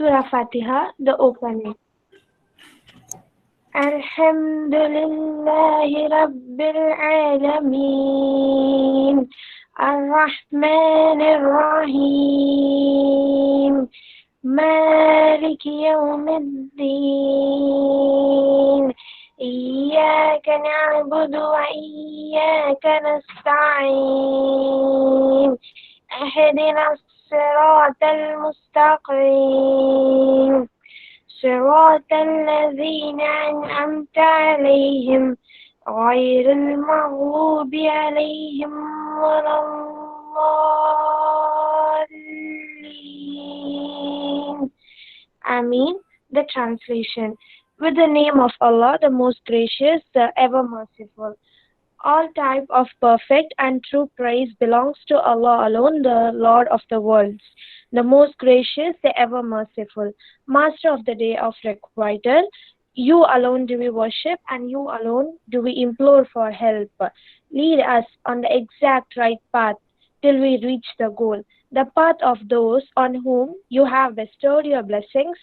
Surah Fatiha, the opening. Alhamdulillahi Rabbil Alameen. Ar-Rahman Ar-Rahim. مالك يوم الدين إياك نعبد وإياك نستعين اهدنا الصراط المستقيم صراط الذين أنعمت عليهم غير المغضوب عليهم ولا الضالين. Ameen. The translation. With the name of Allah, the most gracious, the ever merciful. All type of perfect and true praise belongs to Allah alone, the Lord of the worlds, the most gracious, the ever merciful, Master of the day of requital. You alone do we worship, and you alone do we implore for help. Lead us on the exact right path till we reach the goal, the path of those on whom you have bestowed your blessings,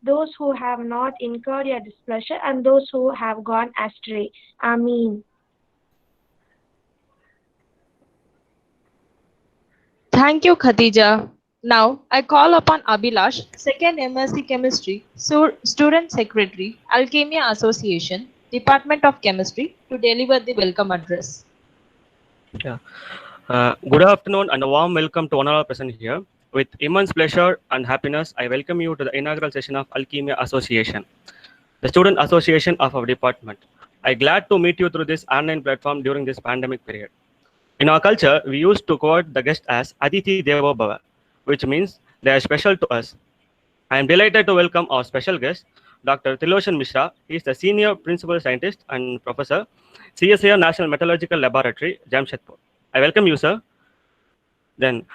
those who have not incurred your displeasure, and those who have gone astray. Ameen. Thank you, Khadija. Now, I call upon Abhilash, second MSc Chemistry, Student Secretary, Alchemia Association, Department of Chemistry, to deliver the welcome address. Yeah. Good afternoon and a warm welcome to one all present here. With immense pleasure and happiness, I welcome you to the inaugural session of Alchemia Association, the student association of our department. I'm glad to meet you through this online platform during this pandemic period. In our culture, we used to quote the guest as Aditi Devo Bhava, which means they are special to us. I am delighted to welcome our special guest, Dr. Tiloshan Mishra. He is the Senior Principal Scientist and Professor, CSIR National Metallurgical Laboratory, Jamshedpur. I welcome you, sir. Then,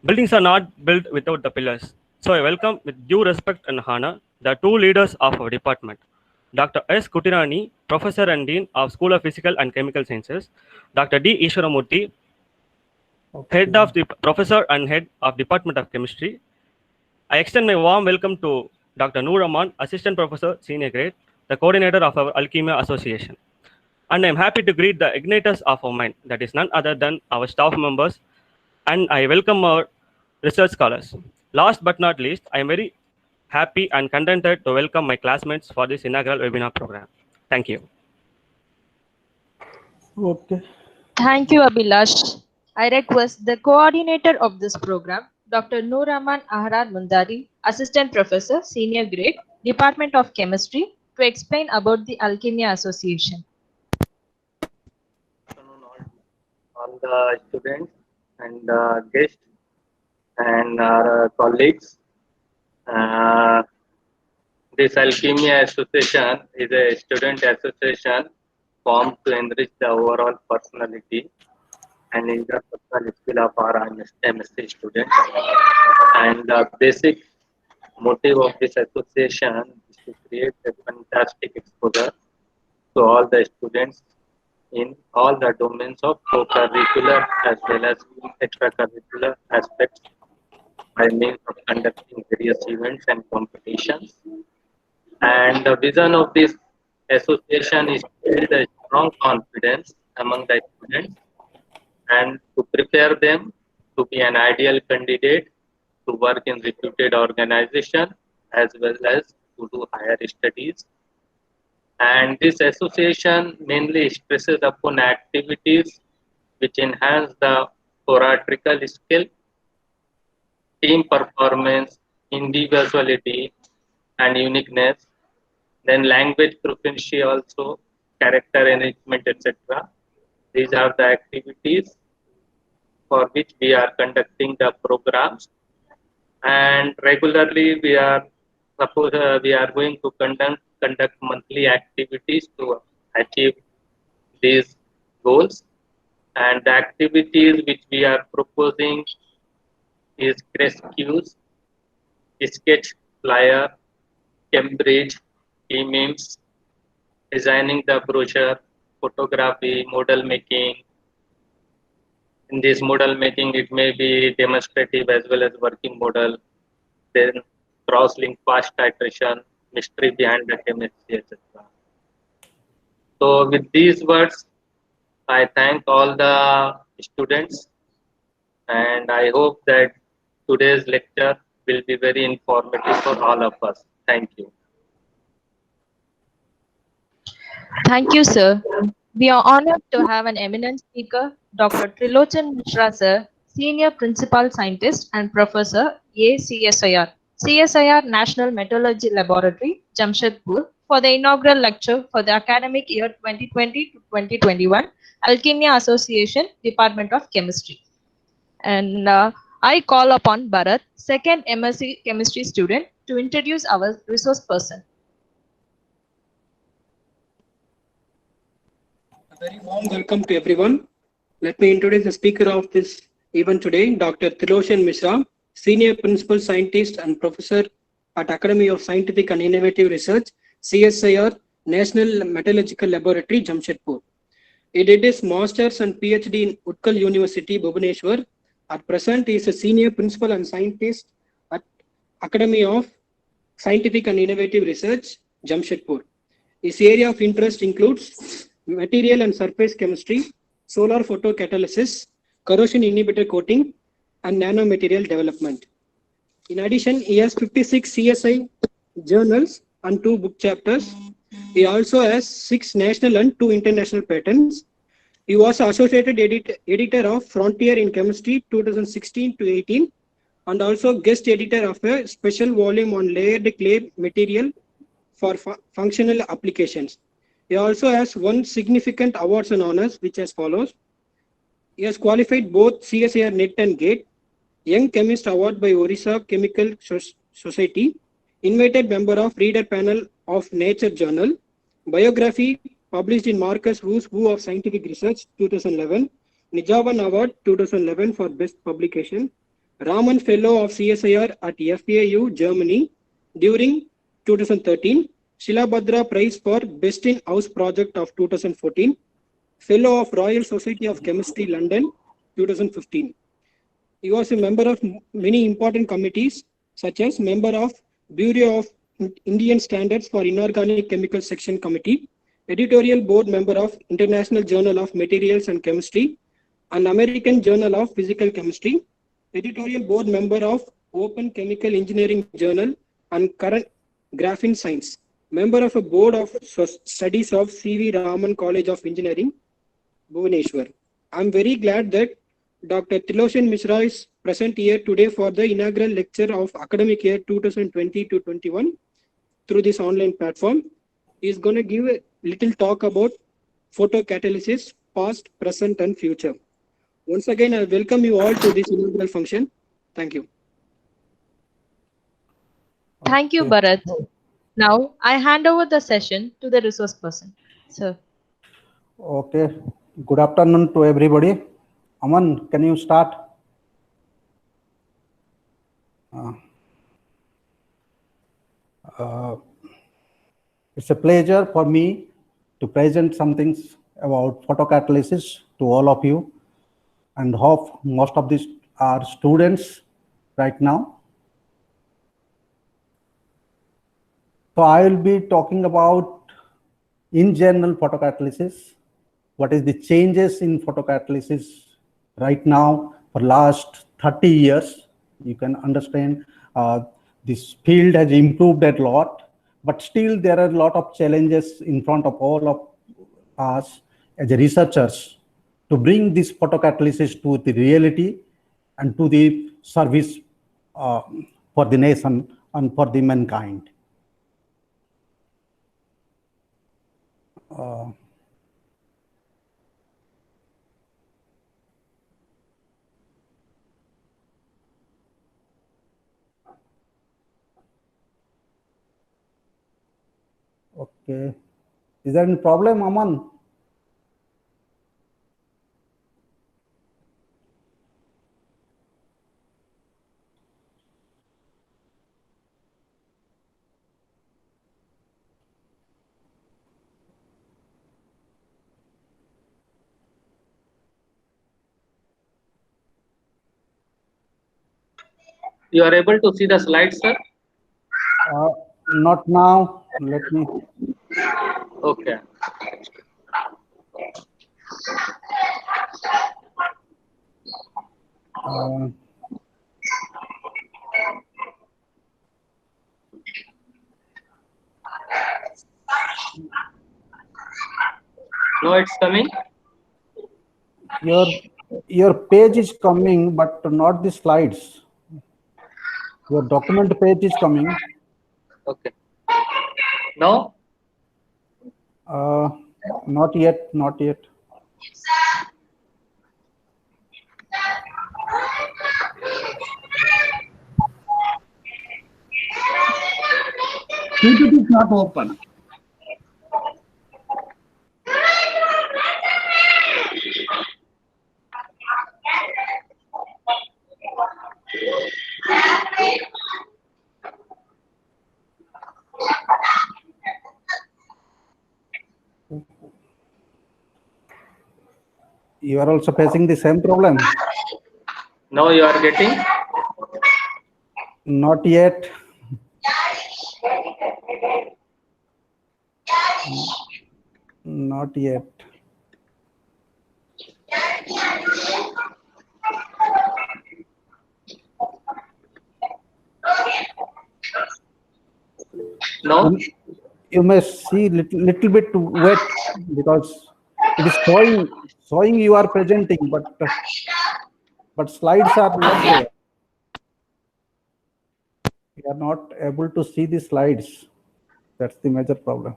buildings are not built without the pillars. So I welcome with due respect and honor the two leaders of our department, Dr. S. Kutirani, Professor and Dean of School of Physical and Chemical Sciences, Dr. D. Ishwaramurthy, Head of the Professor and Head of Department of Chemistry. I extend my warm welcome to Dr. Noor Rahman, Assistant Professor, Senior Grade, the coordinator of our Alchemia Association. And I'm happy to greet the igniters of our mind, that is none other than our staff members, and I welcome our research scholars. Last but not least, I am very happy and contented to welcome my classmates for this inaugural webinar program. Thank you. Okay. Thank you, Abhilash. I request the coordinator of this program, Dr. Noorahman Ahrar Mundari, Assistant Professor, Senior Grade, Department of Chemistry, to explain about the Alchemia Association. All the students and guests and our colleagues. This Alchemia Association is a student association formed to enrich the overall personality and interpersonal skill of our MSc students. And the basic motive of this association is to create a fantastic exposure to all the students in all the domains of co-curricular as well as extracurricular aspects by means of conducting various events and competitions. And the vision of this association is to build a strong confidence among the students and to prepare them to be an ideal candidate to work in reputed organization as well as to do higher studies. And this association mainly stresses upon activities which enhance the oratorical skill, team performance, individuality, and uniqueness. Then language proficiency also, character enrichment, etc. These are the activities for which we are conducting the programs, and regularly we are going to conduct monthly activities to achieve these goals. And the activities which we are proposing is Crescues, sketch flyer, Cambridge, e-memes, designing the brochure, photography, model making. In this model making, it may be demonstrative as well as working model. Then cross-link fast titration, mystery behind the chemistry, etc. So with these words, I thank all the students and I hope that today's lecture will be very informative for all of us. Thank you. Thank you, sir. We are honored to have an eminent speaker, Dr. Trilochan Mishra, sir, Senior Principal Scientist and Professor, ACSIR, CSIR National Metallurgy Laboratory, Jamshedpur, for the inaugural lecture for the academic year 2020 to 2021, Alchemia Association, Department of Chemistry. And I call upon Bharat, second MSc Chemistry student, to introduce our resource person. A very warm welcome to everyone. Let me introduce the speaker of this event today, Dr. Trilochan Mishra, Senior Principal Scientist and Professor at Academy of Scientific and Innovative Research, CSIR, National Metallurgical Laboratory, Jamshedpur. He did his Masters and PhD in Utkal University, Bhubaneswar. At present, he is a Senior Principal and Scientist at Academy of Scientific and Innovative Research, Jamshedpur. His area of interest includes material and surface chemistry, solar photocatalysis, corrosion inhibitor coating, and nanomaterial development. In addition, he has 56 CSI journals and 2 book chapters. He also has 6 national and 2 international patents. He was associated editor of Frontier in Chemistry 2016 to 18 and also guest editor of a special volume on layered clay material for functional applications. He also has won significant awards and honors, which as follows. He has qualified both CSIR NET and GATE, Young Chemist Award by Orissa Chemical Society, invited member of Reader Panel of Nature Journal, biography published in Marcus Woos Who of Scientific Research 2011, Nijavan Award 2011 for Best Publication, Raman Fellow of CSIR at FAU, Germany during 2013, Shilabhadra Prize for Best in House Project of 2014, Fellow of Royal Society of Chemistry, London, 2015. He was a member of many important committees, such as member of Bureau of Indian Standards for Inorganic Chemical Section Committee, editorial board member of International Journal of Materials and Chemistry, and American Journal of Physical Chemistry, editorial board member of Open Chemical Engineering Journal and current Graphene Science, member of a board of studies of C.V. Raman College of Engineering, Bhubaneswar. I am very glad that Dr. Trilochan Mishra is present here today for the inaugural lecture of academic year 2020 to 21 through this online platform. He is going to give a little talk about photocatalysis, past, present, and future. Once again, I welcome you all to this inaugural function. Thank you. Thank you, Bharat. Now, I hand over the session to the resource person. Sir. Okay. Good afternoon to everybody. Aman, can you start? It's a pleasure for me to present some things about photocatalysis to all of you, and hope most of these are students right now. So I will be talking about, in general, photocatalysis. What is the changes in photocatalysis right now for last 30 years? You can understand this field has improved a lot, but still there are a lot of challenges in front of all of us as researchers to bring this photocatalysis to the reality and to the service for the nation and for the mankind. Okay. Is there any problem, Aman? You are able to see the slides, sir? Not now. Let me. Okay. Uh, No, it's coming. your page is coming, but not the slides. Your document page is coming. Okay. Now, Not yet. Not yet. PPT is not open. You are also facing the same problem. now you are getting. Not yet. Not yet. No. You may see little bit wet because it is showing you are presenting, but slides are not there. You are not able to see the slides. That's the major problem.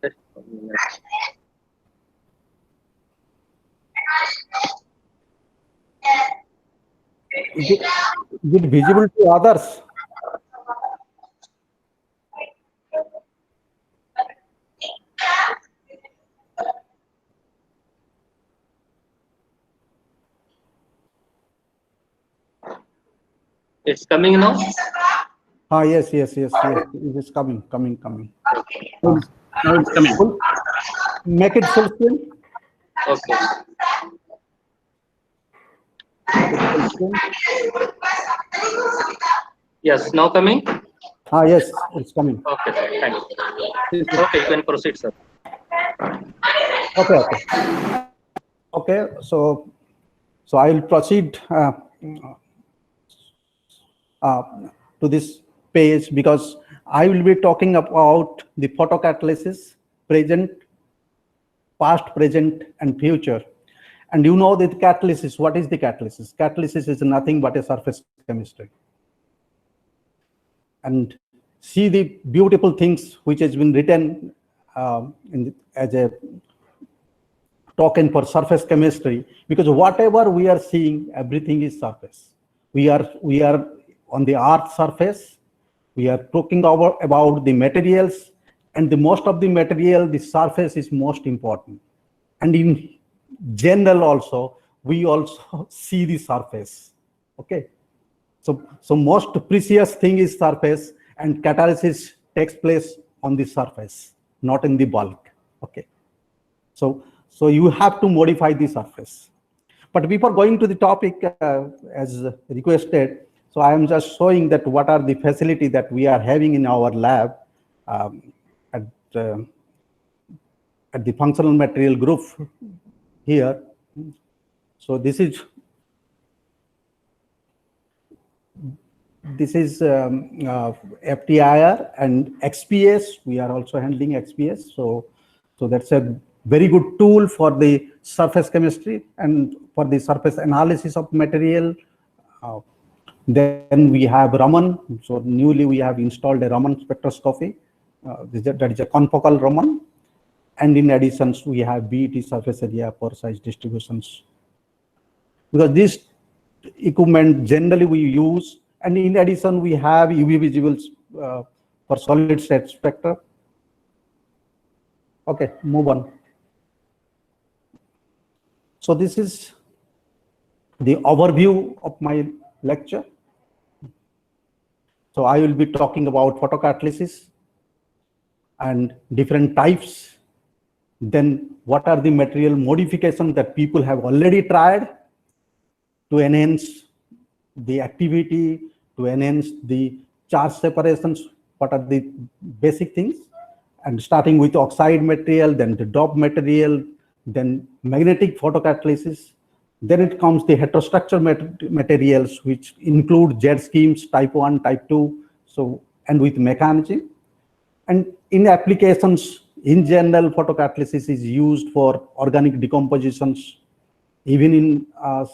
Just 1 minute. Is it visible to others? It's coming now. Yes. It is coming. Now it's coming. Make it full screen. Okay. Make it full screen. Yes. Now coming. Yes, it's coming. Okay. Thanks. Okay. You can proceed, sir. Okay. So I will proceed to this page because I will be talking about the photocatalysis, present, past, present, and future. And you know that catalysis, what is the catalysis? Catalysis is nothing but a surface chemistry. And see the beautiful things which has been written as a token for surface chemistry, because whatever we are seeing, everything is surface. We are on the earth surface. We are talking about the materials, and the most of the material, the surface is most important. And in general also, we also see the surface. Okay. So most precious thing is surface, and catalysis takes place on the surface, not in the bulk. Okay. So you have to modify the surface. But before going to the topic as requested, so I am just showing that what are the facility that we are having in our lab at the functional material group here. So this is FTIR and XPS. We are also handling XPS. So that's a very good tool for the surface chemistry and for the surface analysis of material. Then we have Raman. So newly we have installed a Raman spectroscopy. That is a confocal Raman. And in addition, we have BET surface area pore size distributions. Because this equipment generally we use, and in addition, we have UV visuals for solid state spectra. Okay, move on. So this is the overview of my lecture. So I will be talking about photocatalysis and different types. Then what are the material modifications that people have already tried to enhance the activity, to enhance the charge separations. What are the basic things? And starting with oxide material, then the doped material, then magnetic photocatalysis. Then it comes the heterostructure materials, which include jet schemes, type 1, type 2, so, and with mechanism. And in applications, in general, photocatalysis is used for organic decompositions, even in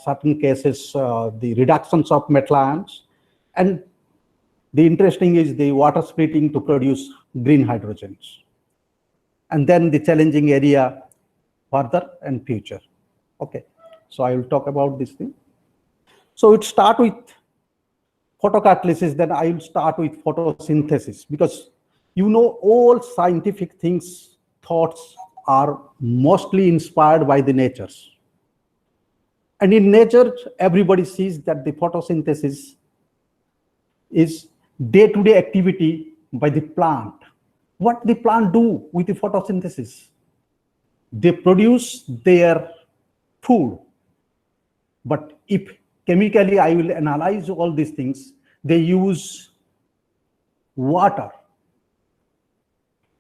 certain cases, the reductions of metal ions. And the interesting is the water splitting to produce green hydrogens. And then the challenging area further and future. Okay, so I will talk about this thing. So it start with photocatalysis, then I will start with photosynthesis, because all scientific things, thoughts are mostly inspired by the natures. And in nature, everybody sees that the photosynthesis is day-to-day activity by the plant. What the plant do with the photosynthesis? They produce their food. But if chemically I will analyze all these things, they use water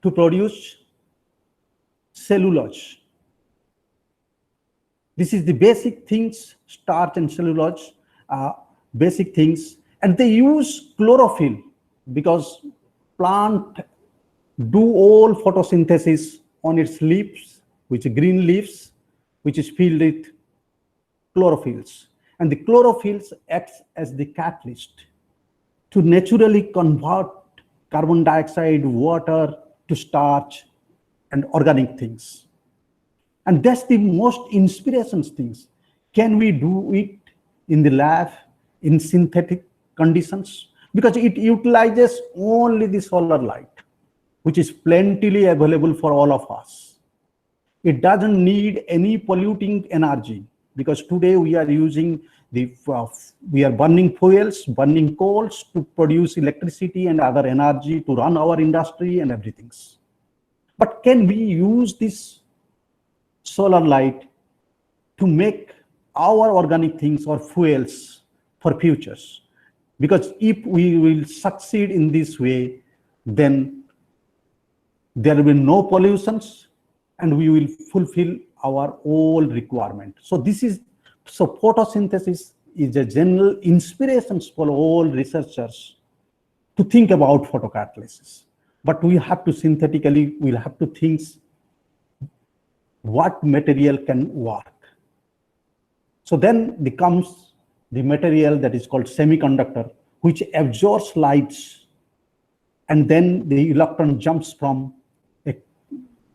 to produce cellulose. This is the basic things, starch and cellulose, basic things. And they use chlorophyll because plant do all photosynthesis on its leaves, which are green leaves, which is filled with chlorophylls. And the chlorophylls acts as the catalyst to naturally convert carbon dioxide, water to starch and organic things. And that's the most inspirations things. Can we do it in the lab in synthetic conditions? Because it utilizes only the solar light, which is plentifully available for all of us. It doesn't need any polluting energy, because today we are using we are burning fuels, burning coals to produce electricity and other energy to run our industry and everything. But can we use this solar light to make our organic things or fuels for futures? Because if we will succeed in this way, then there will be no pollutions and we will fulfill our all requirement. So photosynthesis is a general inspiration for all researchers to think about photocatalysis. But we have to synthetically, we'll have to think what material can work. So then comes the material that is called semiconductor, which absorbs lights, and then the electron jumps from a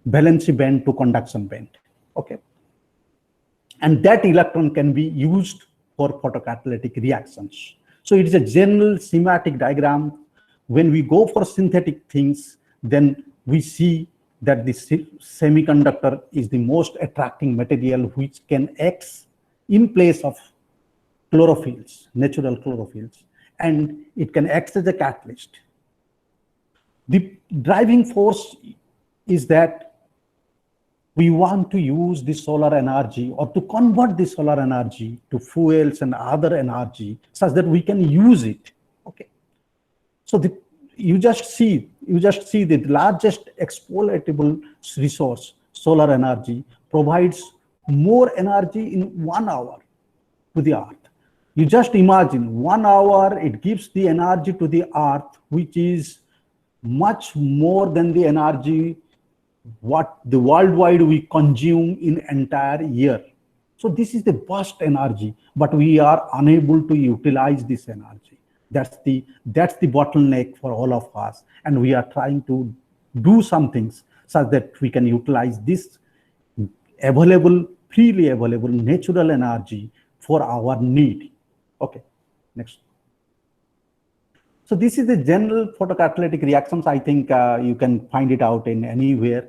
valency band to conduction band. Okay. And that electron can be used for photocatalytic reactions. So it is a general schematic diagram. When we go for synthetic things, then we see that the semiconductor is the most attracting material which can act in place of chlorophylls, natural chlorophylls, and it can act as a catalyst. The driving force is that we want to use the solar energy or to convert the solar energy to fuels and other energy such that we can use it. Okay. So you just see the largest exploitable resource, solar energy, provides more energy in 1 hour to the earth. You just imagine 1 hour, it gives the energy to the earth, which is much more than the energy what the worldwide we consume in entire year. So this is the vast energy, but we are unable to utilize this energy. That's the bottleneck for all of us, and we are trying to do some things such that we can utilize this freely available natural energy for our need. Okay, next. So this is the general photocatalytic reactions. I think you can find it out in anywhere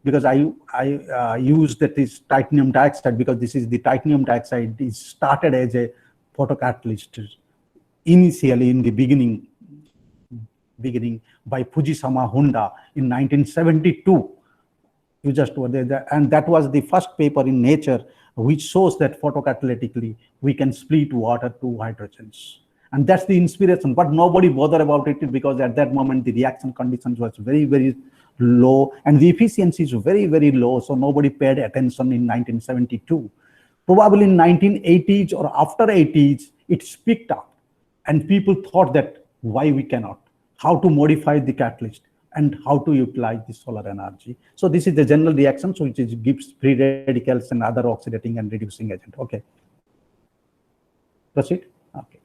because I use that is titanium dioxide, because this is the titanium dioxide is started as a photocatalyst initially in the beginning by Fujisama Honda in 1972. You just were there, and that was the first paper in Nature which shows that photocatalytically we can split water to hydrogens. And that's the inspiration, but nobody bothered about it because at that moment the reaction conditions was very, very low and the efficiency is very, very low. So nobody paid attention in 1972. Probably in 1980s or after 80s, it's picked up and people thought that why we cannot, how to modify the catalyst and how to utilize the solar energy. So this is the general reaction, so which gives free radicals and other oxidating and reducing agent. Okay. Proceed. Okay.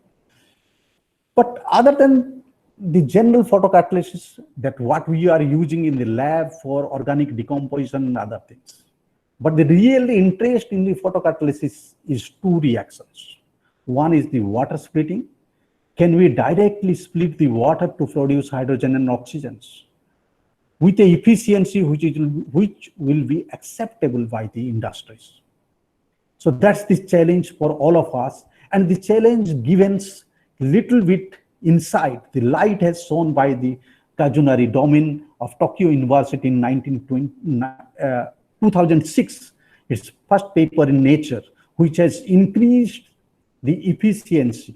But other than the general photocatalysis, that what we are using in the lab for organic decomposition and other things. But the real interest in the photocatalysis is two reactions. One is the water splitting. Can we directly split the water to produce hydrogen and oxygens with a efficiency which will be acceptable by the industries? So that's the challenge for all of us. And the challenge given little bit inside. The light has shown by the Kazunari Domin of Tokyo University in 2006, its first paper in Nature, which has increased the efficiency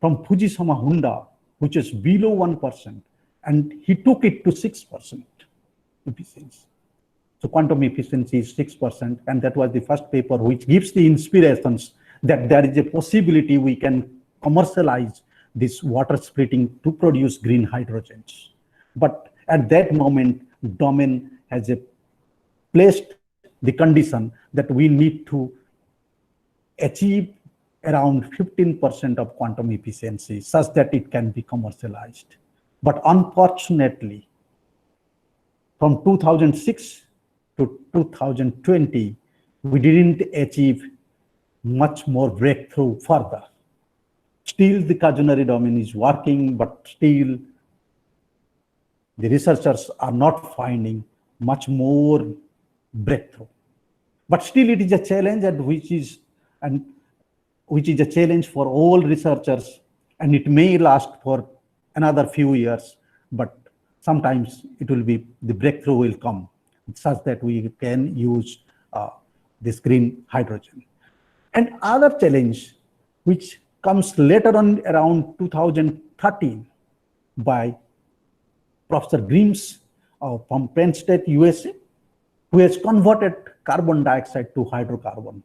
from Fujisama Honda, which is below 1%, and he took it to 6% efficiency. So quantum efficiency is 6%, and that was the first paper which gives the inspirations that there is a possibility we can commercialize this water splitting to produce green hydrogens. But at that moment, Domin has placed the condition that we need to achieve around 15% of quantum efficiency such that it can be commercialized. But unfortunately, from 2006 to 2020, we didn't achieve much more breakthrough further. Still, the Kazunari domain is working, but still the researchers are not finding much more breakthrough. But still, it is a challenge, and which is a challenge for all researchers, and it may last for another few years, but sometimes it will be, the breakthrough will come such that we can use this green hydrogen. And other challenge, which comes later on around 2013 by Professor Grimes from Penn State, USA, who has converted carbon dioxide to hydrocarbon,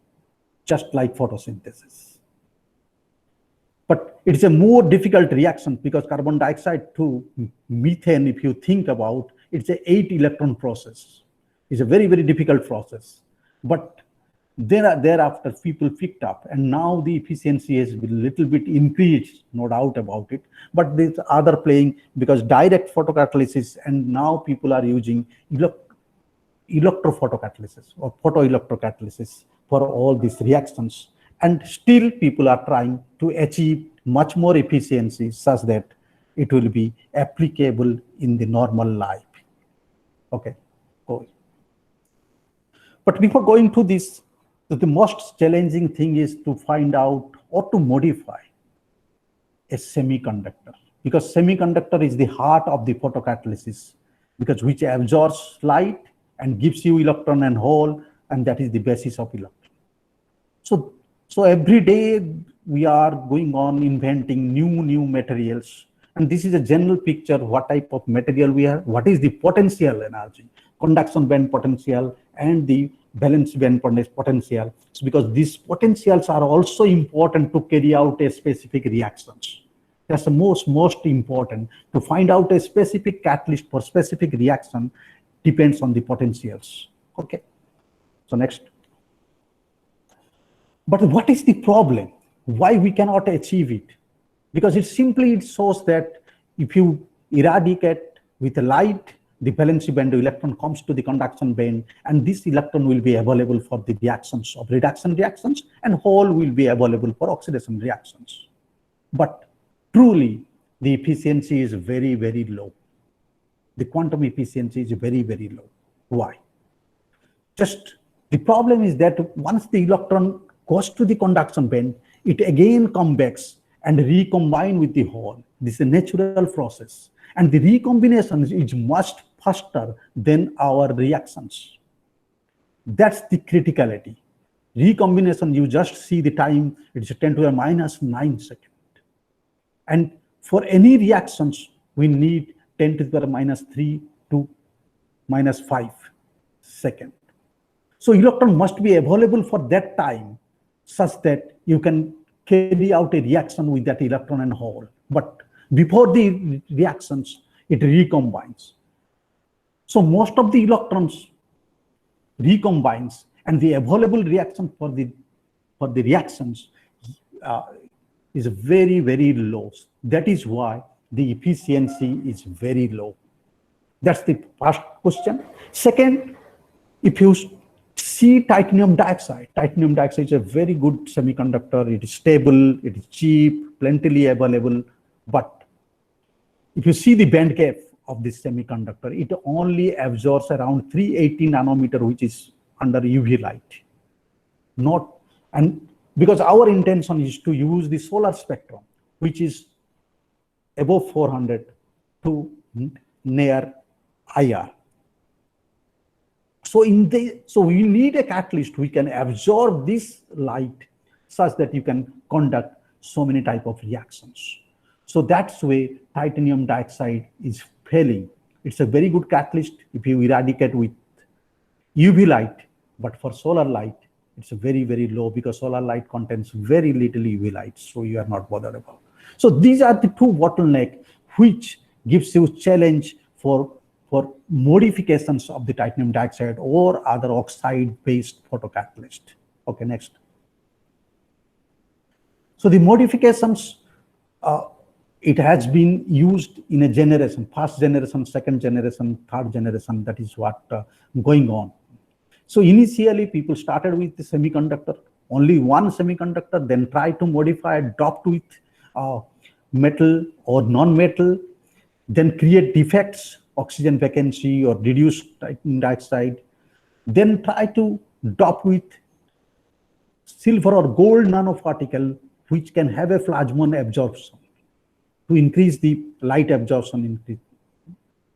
just like photosynthesis. But it's a more difficult reaction because carbon dioxide to methane, if you think about, it's an 8-electron process. It's a very, very difficult process. But thereafter, people picked up, and now the efficiency has been a little bit increased, no doubt about it. But there's other playing because direct photocatalysis, and now people are using electrophotocatalysis or photoelectrocatalysis for all these reactions. And still people are trying to achieve much more efficiency such that it will be applicable in the normal life. Okay, go. But before going to this, the most challenging thing is to find out or to modify a semiconductor, because semiconductor is the heart of the photocatalysis, because which absorbs light and gives you electron and hole, and that is the basis of electron. So every day we are going on inventing new materials, and this is a general picture what type of material we have, what is the potential energy, conduction band potential and the valence band potential. So because these potentials are also important to carry out a specific reactions. That's the most important. To find out a specific catalyst for specific reaction depends on the potentials. Okay, so next. But what is the problem? Why we cannot achieve it? Because it shows that if you eradicate with the light, the valency band electron comes to the conduction band, and this electron will be available for the reactions of reduction reactions, and hole will be available for oxidation reactions. But truly, the efficiency is very, very low. The quantum efficiency is very, very low. Why? Just the problem is that once the electron goes to the conduction band, it again comes back and recombine with the hole. This is a natural process. And the recombination is much faster than our reactions. That's the criticality. recombination, you just see the time, it's 10 to the minus 9 seconds. And for any reactions, we need 10 to the minus 3 to minus 5 seconds. So electron must be available for that time such that you can carry out a reaction with that electron and hole. But before the reactions, it recombines. So most of the electrons recombines, and the available reaction for the reactions is very, very low. That is why the efficiency is very low. That's the first question. Second, if you see titanium dioxide is a very good semiconductor. It is stable, it is cheap, plentifully available. But if you see the band gap of this semiconductor, it only absorbs around 380 nanometer, which is under UV light. And because our intention is to use the solar spectrum, which is above 400 to near IR. So we need a catalyst we can absorb this light such that you can conduct so many type of reactions. So that's way titanium dioxide is failing. It's a very good catalyst if you eradicate with UV light, but for solar light, it's a very, very low because solar light contains very little UV light, so you are not bothered about. So these are the two bottlenecks which gives you challenge for modifications of the titanium dioxide or other oxide-based photocatalyst. Okay, next. So the modifications, it has been used in a generation, first generation, second generation, third generation. That is what going on. So initially, people started with the semiconductor, only one semiconductor, then try to modify, adopt with metal or non-metal, then create defects, oxygen vacancy or reduce titanium dioxide, then try to dope with silver or gold nanoparticle, which can have a plasmon absorption to increase the light absorption.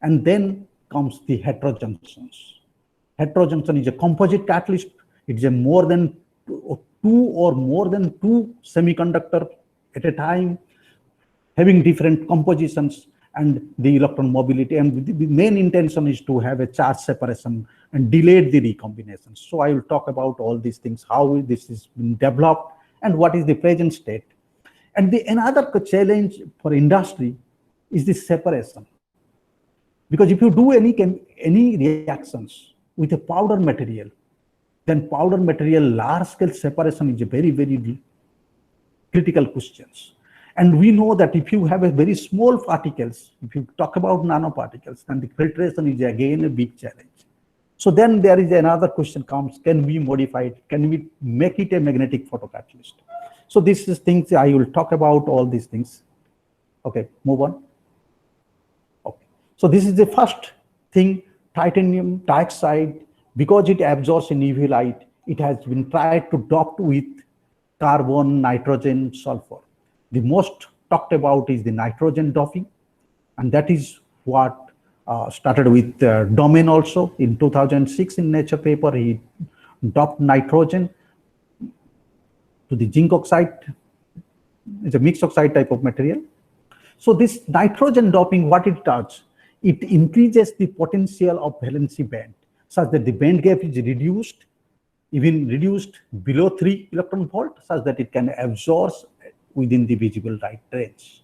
And then comes the heterojunctions. Heterojunction is a composite catalyst. It is a more than two semiconductor at a time, having different compositions and the electron mobility. And the main intention is to have a charge separation and delay the recombination. So I will talk about all these things, how this is been developed and what is the present state. And another challenge for industry is the separation. Because if you do any reactions with a powder material, then powder material large scale separation is a very, very critical questions. And we know that if you have a very small particles, if you talk about nanoparticles, then the filtration is again a big challenge. So then there is another question comes, can we modify it? Can we make it a magnetic photocatalyst? So this is things I will talk about all these things. Okay, move on. Okay, so this is the first thing, titanium dioxide, because it absorbs in UV light, it has been tried to dope with carbon, nitrogen, sulfur. The most talked about is the nitrogen doping, and that is what started with Domain also in 2006 in Nature paper. He doped nitrogen to the zinc oxide. It's a mixed oxide type of material. So this nitrogen doping, what it does, it increases the potential of valency band such that the band gap is reduced, even reduced below 3 electron volt, such that it can absorb within the visible light range.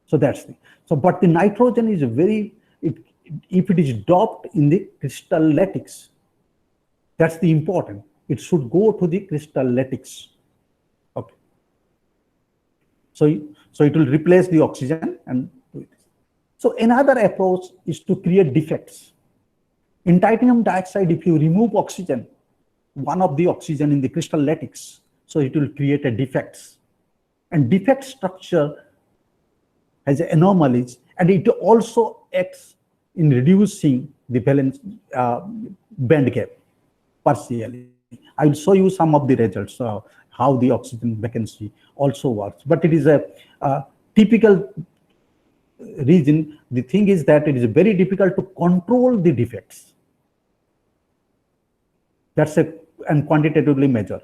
So that's the, so, but the nitrogen is if it is doped in the crystal lattice, that's the important. It should go to the crystal lattice. Okay. So it will replace the oxygen and do it. So another approach is to create defects. In titanium dioxide, if you remove oxygen, one of the oxygen in the crystal lattice, so it will create a defects. And defect structure has anomalies, and it also acts in reducing the valence band gap partially. I will show you some of the results, how the oxygen vacancy also works. But it is a typical reason. The thing is that it is very difficult to control the defects. That's and quantitatively measure.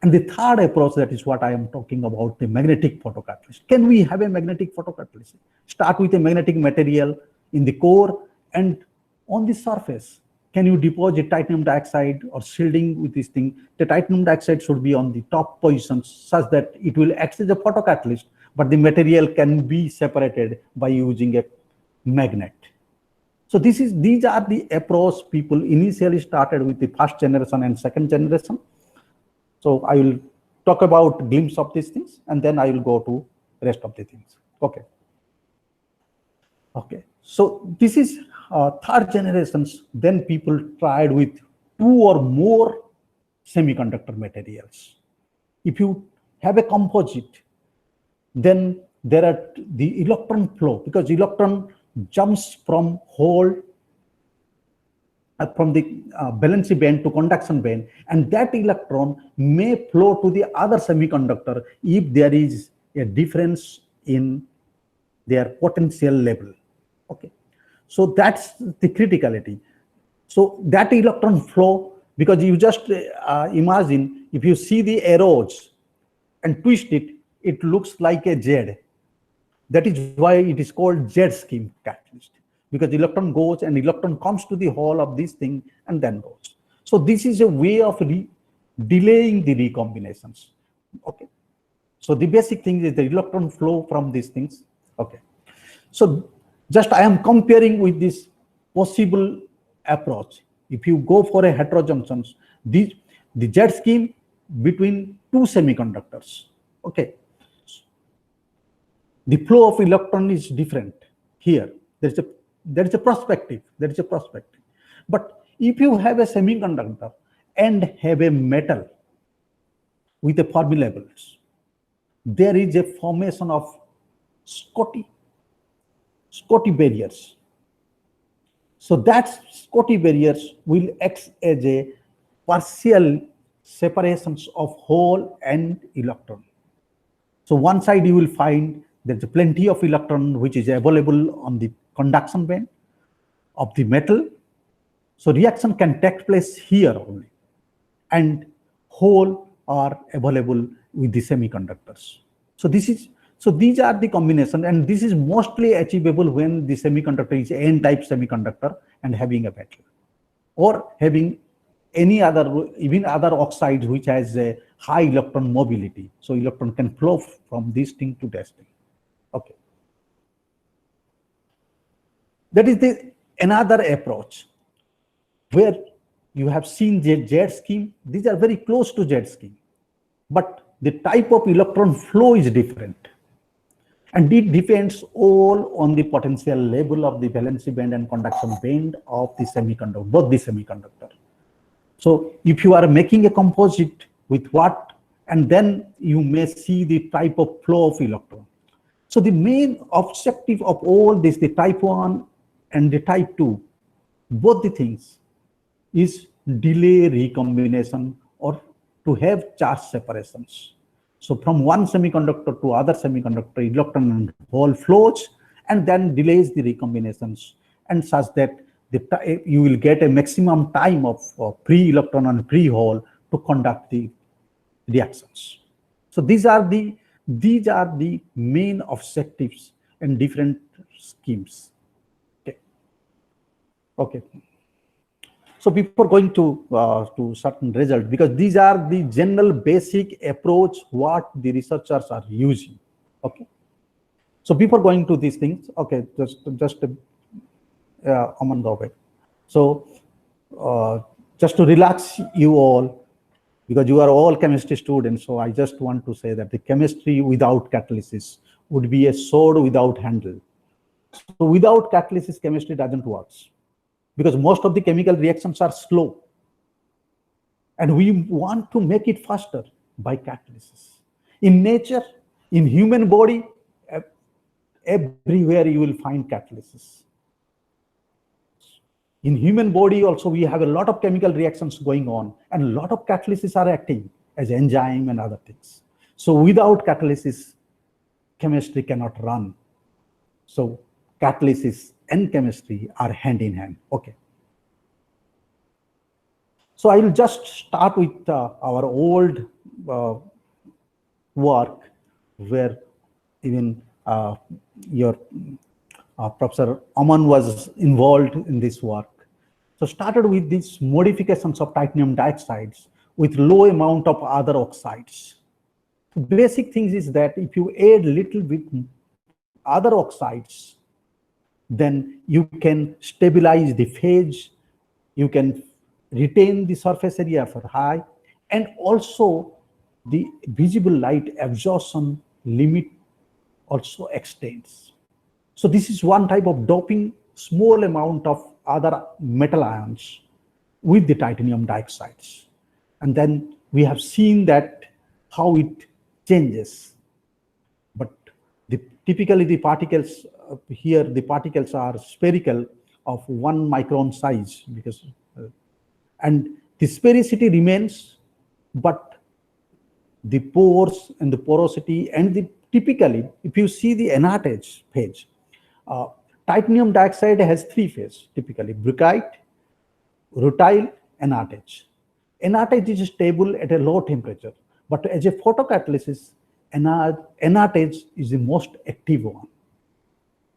And the third approach, that is what I am talking about, the magnetic photocatalyst. Can we have a magnetic photocatalyst? Start with a magnetic material in the core, and on the surface, can you deposit titanium dioxide or shielding with this thing? The titanium dioxide should be on the top position such that it will act as a photocatalyst, but the material can be separated by using a magnet. So these are the approach people initially started with the first generation and second generation. So I will talk about glimpse of these things, and then I will go to rest of the things. Okay. Okay. So this is third generations. Then people tried with 2 or more semiconductor materials. If you have a composite, then there are the electron flow, because electron jumps from hole from the valency band to conduction band, and that electron may flow to the other semiconductor if there is a difference in their potential level. Okay, so that's the criticality. So that electron flow, because you just imagine, if you see the arrows and twist it, it looks like a Z. That is why it is called Z scheme catalyst, because electron goes and electron comes to the hole of this thing and then goes. So this is a way of delaying the recombinations. Okay. So the basic thing is the electron flow from these things. Okay. So just I am comparing with this possible approach. If you go for a heterojunctions, the Z scheme between 2 semiconductors. Okay. The flow of electron is different here. There is a perspective. But if you have a semiconductor and have a metal with a Fermi levels, there is a formation of Schottky barriers. So that Schottky barriers will act as a partial separations of hole and electron. So one side you will find there's plenty of electron which is available on the conduction band of the metal. So reaction can take place here only, and hole are available with the semiconductors. So these are the combination, and this is mostly achievable when the semiconductor is N-type semiconductor and having a metal, or having any other, even other oxides which has a high electron mobility. So electron can flow from this thing to that thing. Okay. That is another approach where you have seen the Z scheme. These are very close to Z scheme, but the type of electron flow is different. And it depends all on the potential level of the valency band and conduction band of the semiconductor, both the semiconductor. So if you are making a composite with what, and then you may see the type of flow of electron. So the main objective of all this, the type 1 and the type 2, both the things is delay recombination or to have charge separations. So from one semiconductor to other semiconductor, electron and hole flows and then delays the recombinations, and such that you will get a maximum time of free electron and free hole to conduct the reactions. So these are the main objectives and different schemes. Okay. So before going to certain results, because these are the general basic approach what the researchers are using. Okay. So before going to these things, okay, just Aman Dove. So just to relax you all, because you are all chemistry students, so I just want to say that the chemistry without catalysis would be a sword without handle. So without catalysis, chemistry doesn't work, because most of the chemical reactions are slow, and we want to make it faster by catalysis. In nature, in human body, everywhere you will find catalysis. In human body also, we have a lot of chemical reactions going on, and a lot of catalysis are acting as enzyme and other things. So without catalysis, chemistry cannot run. So catalysis and chemistry are hand in hand. Okay. So I will just start with our old work, where even your Professor Aman was involved in this work. So started with these modifications of titanium dioxides with low amount of other oxides. The basic things is that if you add little bit other oxides, then you can stabilize the phase, you can retain the surface area for high, and also the visible light absorption limit also extends. So this is one type of doping small amount of other metal ions with the titanium dioxides. And then we have seen that how it changes. But typically the particles here, the particles are spherical of 1 micron size, because and the sphericity remains, but the pores and the porosity and the typically, if you see the enartage page, titanium dioxide has 3 phases typically: briquette, rutile, enartage. Enartage is stable at a low temperature, but as a photocatalysis, enartage is the most active one.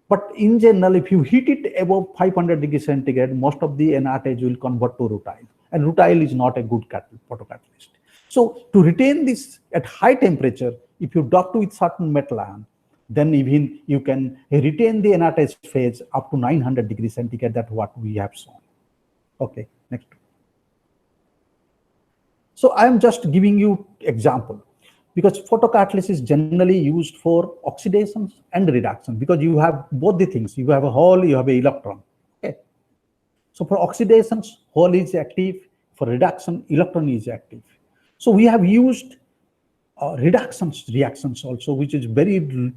But in general, if you heat it above 500 degrees centigrade, most of the enartage will convert to rutile, and rutile is not a good photocatalyst. So to retain this at high temperature, if you dock with certain metal ion, then even you can retain the enartage phase up to 900 degrees centigrade. That's what we have shown. Okay, next. So I am just giving you example, because photocatalysis is generally used for oxidation and reduction, because you have both the things. You have a hole, you have an electron. Okay. So for oxidations, hole is active. For reduction, electron is active. So we have used reactions also, which is very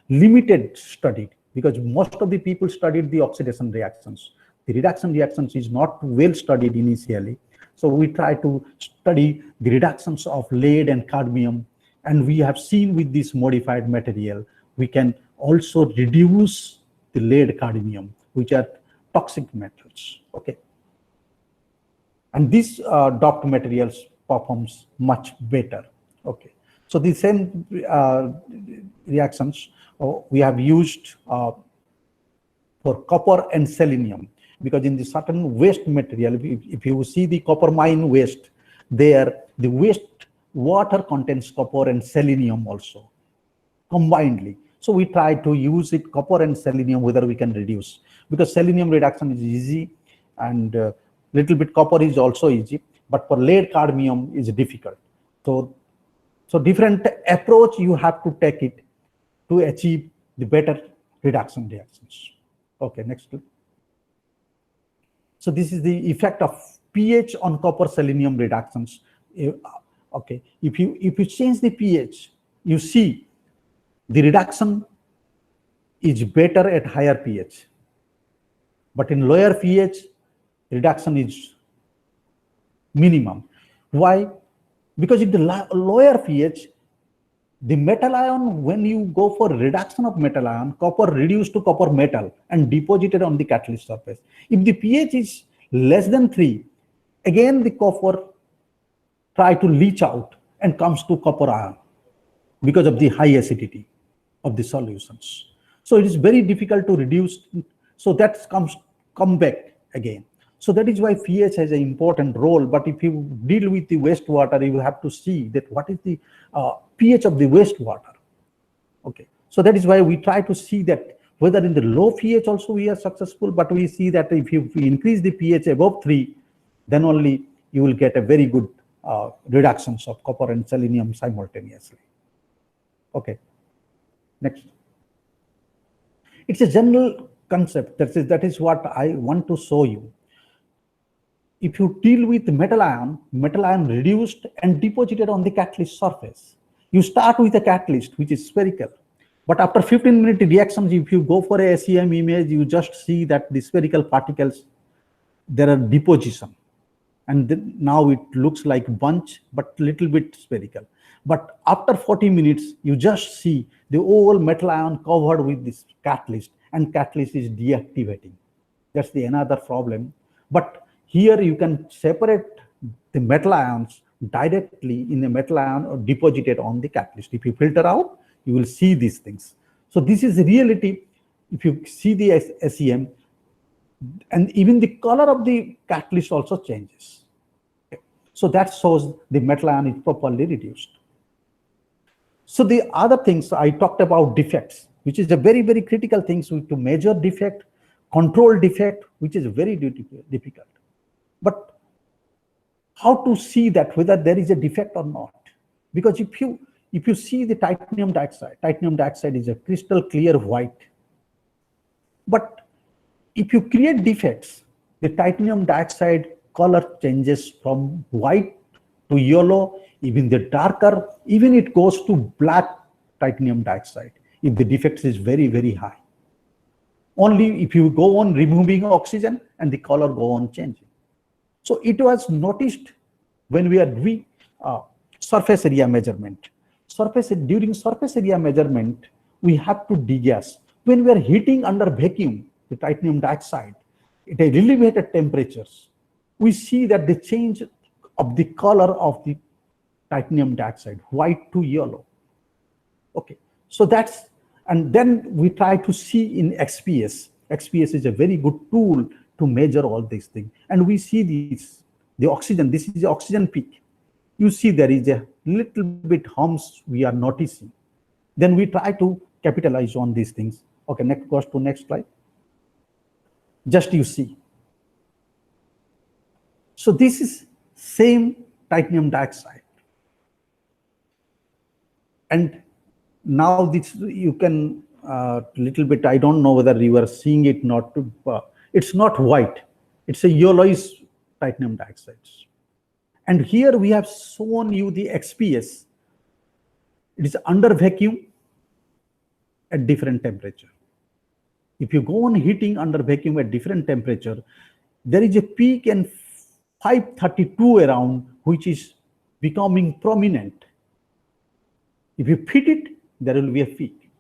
limited studied, because most of the people studied the oxidation reactions. The reduction reactions is not well studied initially. So we try to study the reductions of lead and cadmium, and we have seen with this modified material, we can also reduce the lead cadmium, which are toxic metals. Okay. And these doped materials performs much better. Okay. So the same reactions we have used for copper and selenium, because in the certain waste material, if you see the copper mine waste, there the waste water contains copper and selenium also combinedly. So we try to use it, copper and selenium, whether we can reduce, because selenium reduction is easy, and little bit copper is also easy, but for lead cadmium is difficult. So different approach you have to take it to achieve the better reduction reactions. Okay, next. So this is the effect of pH on copper selenium reductions. Okay, if you change the pH, you see the reduction is better at higher pH, but in lower pH, reduction is minimum. Why? Because in the lower pH, the metal ion, when you go for reduction of metal ion, copper reduced to copper metal and deposited on the catalyst surface. If the pH is less than 3, again the copper try to leach out and comes to copper ion because of the high acidity of the solutions. So it is very difficult to reduce. So that come back again. So that is why pH has an important role. But if you deal with the wastewater, you have to see that what is the pH of the wastewater. Okay. So that is why we try to see that whether in the low pH also we are successful, but we see that if you increase the pH above 3, then only you will get a very good reductions of copper and selenium simultaneously. Okay. Next. It's a general concept. That is what I want to show you. If you deal with metal ion reduced and deposited on the catalyst surface, you start with a catalyst which is spherical. But after 15-minute reactions, if you go for a SEM image, you just see that the spherical particles, there are deposition. And now it looks like bunch, but little bit spherical. But after 40 minutes, you just see the whole metal ion covered with this catalyst, and catalyst is deactivating. That's the another problem. But Here you can separate the metal ions directly in the metal ion or deposited on the catalyst. If you filter out, you will see these things. So this is the reality. If you see the SEM, and even the color of the catalyst also changes. Okay. So that shows the metal ion is properly reduced. So the other things I talked about defects, which is a very, very critical thing to measure defect, control defect, which is very difficult. But how to see that whether there is a defect or not? Because if you see the titanium dioxide is a crystal clear white. But if you create defects, the titanium dioxide color changes from white to yellow, even the darker, even it goes to black titanium dioxide if the defect is very, very high. Only if you go on removing oxygen and the color go on changing. So it was noticed when we are doing surface area measurement. During surface area measurement, we have to degas. When we are heating under vacuum, the titanium dioxide at elevated temperatures, we see that the change of the color of the titanium dioxide, white to yellow. Okay, so that's, and then we try to see in XPS. XPS is a very good tool to measure all these things. And we see the oxygen, this is the oxygen peak. You see there is a little bit humps we are noticing. Then we try to capitalize on these things. Okay, next, goes to next slide. Just you see. So this is same titanium dioxide. And now this you can little bit, I don't know whether you are seeing it not, it's not white, it's a yellowish titanium dioxide. And here we have shown you the XPS. It is under vacuum at different temperature. If you go on heating under vacuum at different temperature, there is a peak in 532 around, which is becoming prominent. If you fit it, there will be a peak.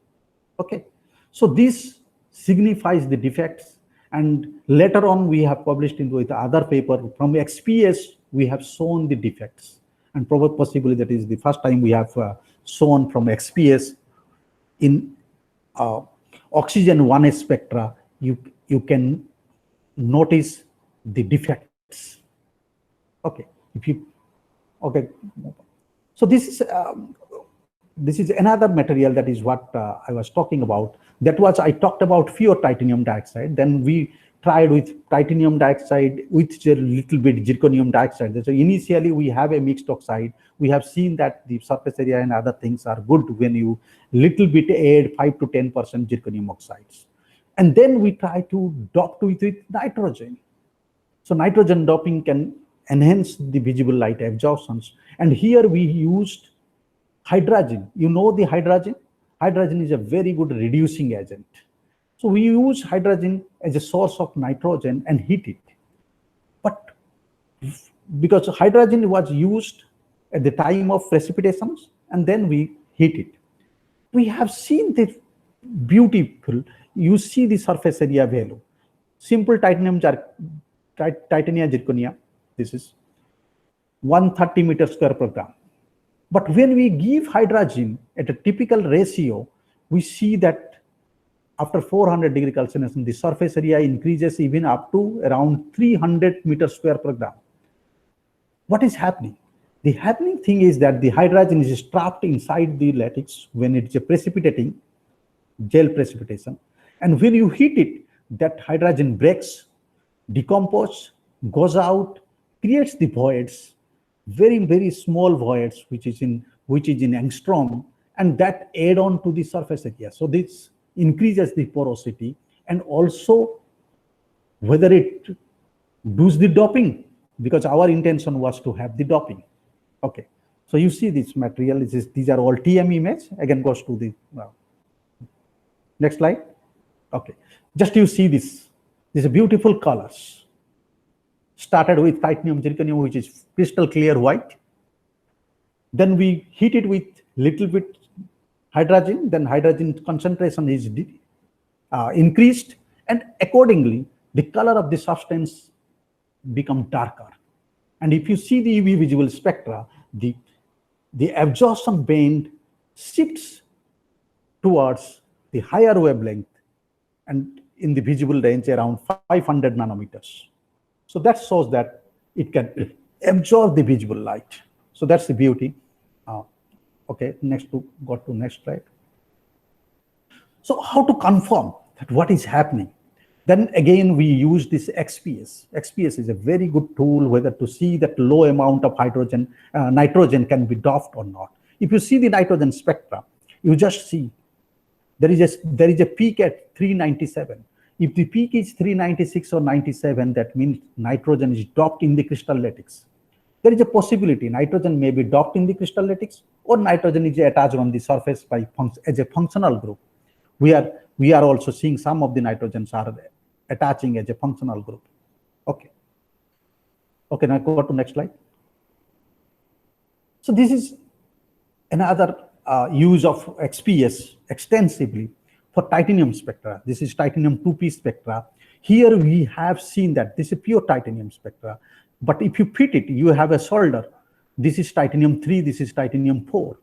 Okay, so this signifies the defects. And later on, we have published with other paper from XPS, we have shown the defects. And probably possibly that is the first time we have shown from XPS in oxygen 1s spectra, you can notice the defects. Okay, so this is another material, that is what I was talking about. That was, I talked about pure titanium dioxide. Then we tried with titanium dioxide with a little bit zirconium dioxide. So initially we have a mixed oxide. We have seen that the surface area and other things are good when you little bit add 5 to 10% zirconium oxides. And then we try to dope with nitrogen. So nitrogen doping can enhance the visible light absorptions. And here we used hydrogen. You know the hydrogen? Hydrogen is a very good reducing agent. So we use hydrogen as a source of nitrogen and heat it. But because hydrogen was used at the time of precipitations, and then we heat it. We have seen the beautiful, you see the surface area value. Simple titanium zirconia, this is 130 meters square per gram. But when we give hydrogen at a typical ratio, we see that after 400 degree Celsius, the surface area increases even up to around 300 meters square per gram. What is happening? The happening thing is that the hydrogen is trapped inside the lattice when it's a precipitating, gel precipitation. And when you heat it, that hydrogen breaks, decomposes, goes out, creates the voids, very, very small voids, which is in angstrom, and that add on to the surface area. So this increases the porosity, and also whether it does the doping, because our intention was to have the doping. Okay, so you see this material, these are all TM image, again goes to the next slide. Okay, just you see this, these are beautiful colors. Started with titanium zirconium, which is crystal clear white. Then we heat it with little bit hydrogen, then hydrogen concentration is increased, and accordingly, the color of the substance become darker. And if you see the UV visible spectra, the absorption band shifts towards the higher wavelength and in the visible range around 500 nanometers. So that shows that it can absorb the visible light. So that's the beauty. Okay, go to next slide. So how to confirm that what is happening? Then again, we use this XPS. XPS is a very good tool whether to see that low amount of nitrogen can be doped or not. If you see the nitrogen spectra, you just see there is a peak at 397. If the peak is 396 or 97, that means nitrogen is doped in the crystal lattice. There is a possibility nitrogen may be doped in the crystal lattice, or nitrogen is attached on the surface as a functional group. We are also seeing some of the nitrogens are attaching as a functional group. Okay. Okay, now go to next slide. So this is another use of XPS extensively for titanium spectra. This is titanium 2p spectra. Here we have seen that this is pure titanium spectra. But if you fit it, you have a solder. This is titanium 3, this is titanium 4.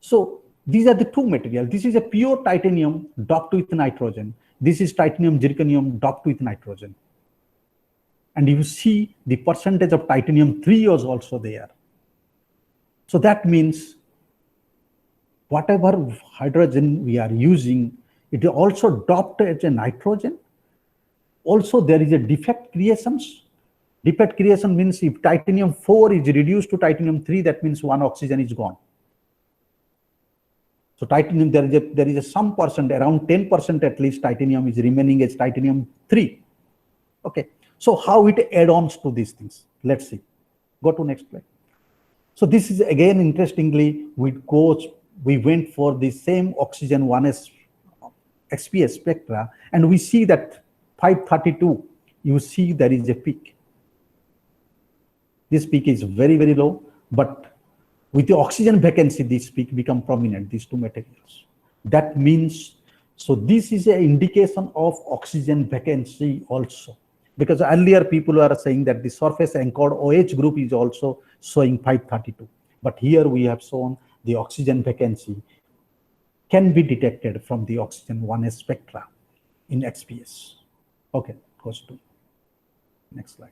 So these are the two materials. This is a pure titanium doped with nitrogen. This is titanium zirconium doped with nitrogen. And you see the percentage of titanium 3 was also there. So that means whatever hydrogen we are using, it is also doped as a nitrogen. Also, there is a defect creations. Defect creation means if titanium 4 is reduced to titanium 3, that means one oxygen is gone. So titanium, there is a some percent, around 10% at least, titanium is remaining as titanium 3. Okay, so how it adds to these things? Let's see. Go to next slide. So this is again, interestingly, we went for the same oxygen 1s XPS spectra, and we see that 532, you see there is a peak. This peak is very, very low, but with the oxygen vacancy, this peak become prominent, these two materials. That means, so this is an indication of oxygen vacancy also. Because earlier people were saying that the surface anchored OH group is also showing 532. But here we have shown the oxygen vacancy can be detected from the oxygen 1s spectra in XPS. Okay, goes to next slide.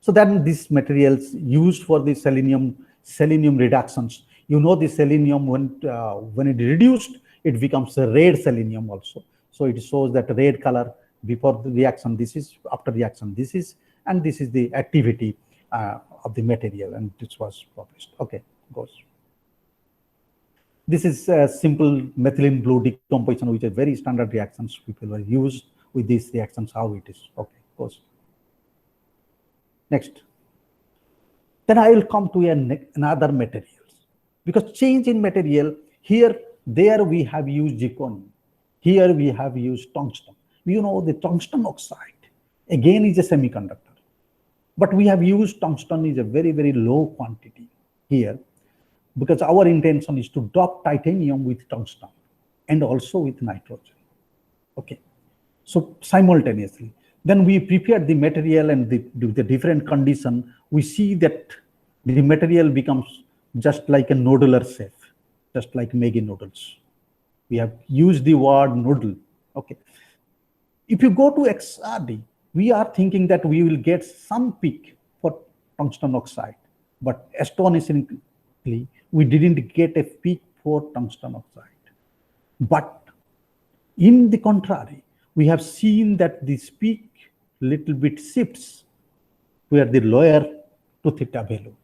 So then these materials used for the selenium reductions. You know, the selenium, when it reduced, it becomes a red selenium also. So it shows that red color before the reaction, this is, after reaction, this is, and this is the activity of the material, and this was published. Okay, goes. This is a simple methylene blue decomposition, which are very standard reactions people were used with these reactions, how it is. Okay, goes. Next. Then I will come to another materials, because change in material, there we have used zirconium. Here we have used tungsten. You know, the tungsten oxide, again, is a semiconductor. But we have used tungsten is a very, very low quantity here, because our intention is to dope titanium with tungsten and also with nitrogen. Okay, so simultaneously. Then we prepare the material, and the different condition, we see that the material becomes just like a nodular shape, just like Maggi noodles. We have used the word noodle. Okay. If you go to XRD, we are thinking that we will get some peak for tungsten oxide, but astonishingly, we didn't get a peak for tungsten oxide. But in the contrary, we have seen that this peak little bit shifts where the lower to theta value.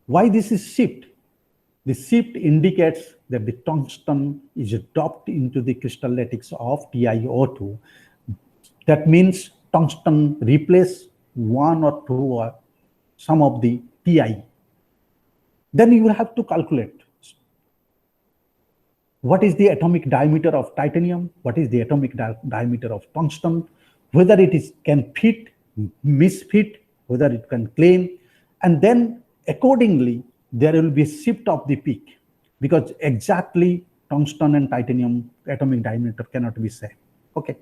Why this is shift? The shift indicates that the tungsten is doped into the crystal lattice of TiO2. That means tungsten replace one or two or some of the Ti. Then you will have to calculate what is the atomic diameter of titanium, what is the atomic diameter of tungsten, whether it can fit, misfit, whether it can claim, and then accordingly, there will be a shift of the peak, because exactly tungsten and titanium atomic diameter cannot be same. Okay.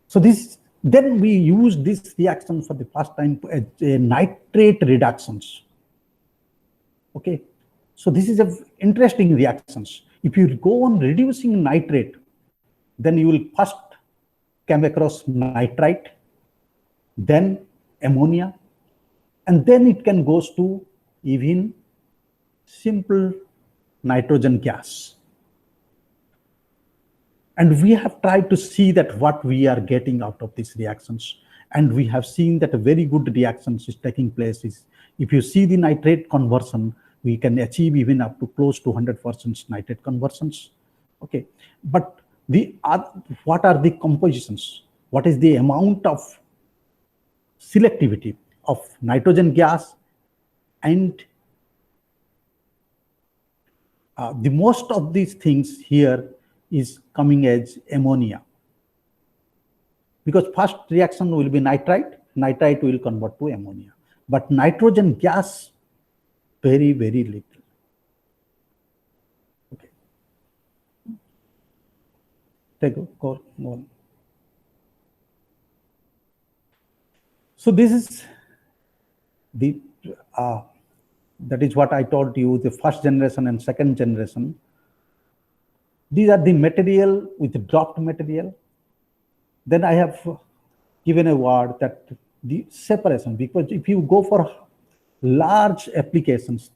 So then we use this reaction for the first time as a nitrate reductions. Okay, so this is a interesting reactions. If you go on reducing nitrate, then you will first come across nitrite, then ammonia, and then it can goes to even simple nitrogen gas. And we have tried to see that what we are getting out of these reactions. And we have seen that a very good reactions is taking place. If you see the nitrate conversion, we can achieve even up to close to 100% nitrate conversions. Okay, but what are the compositions? What is the amount of selectivity of nitrogen gas? And the most of these things here is coming as ammonia, because first reaction will be nitrite will convert to ammonia, but nitrogen gas very, very little. Okay, go on. So this is the that is what I told you, the first generation and second generation. These are the material with the dropped material. Then I have given a word that the separation, because if you go for large applications,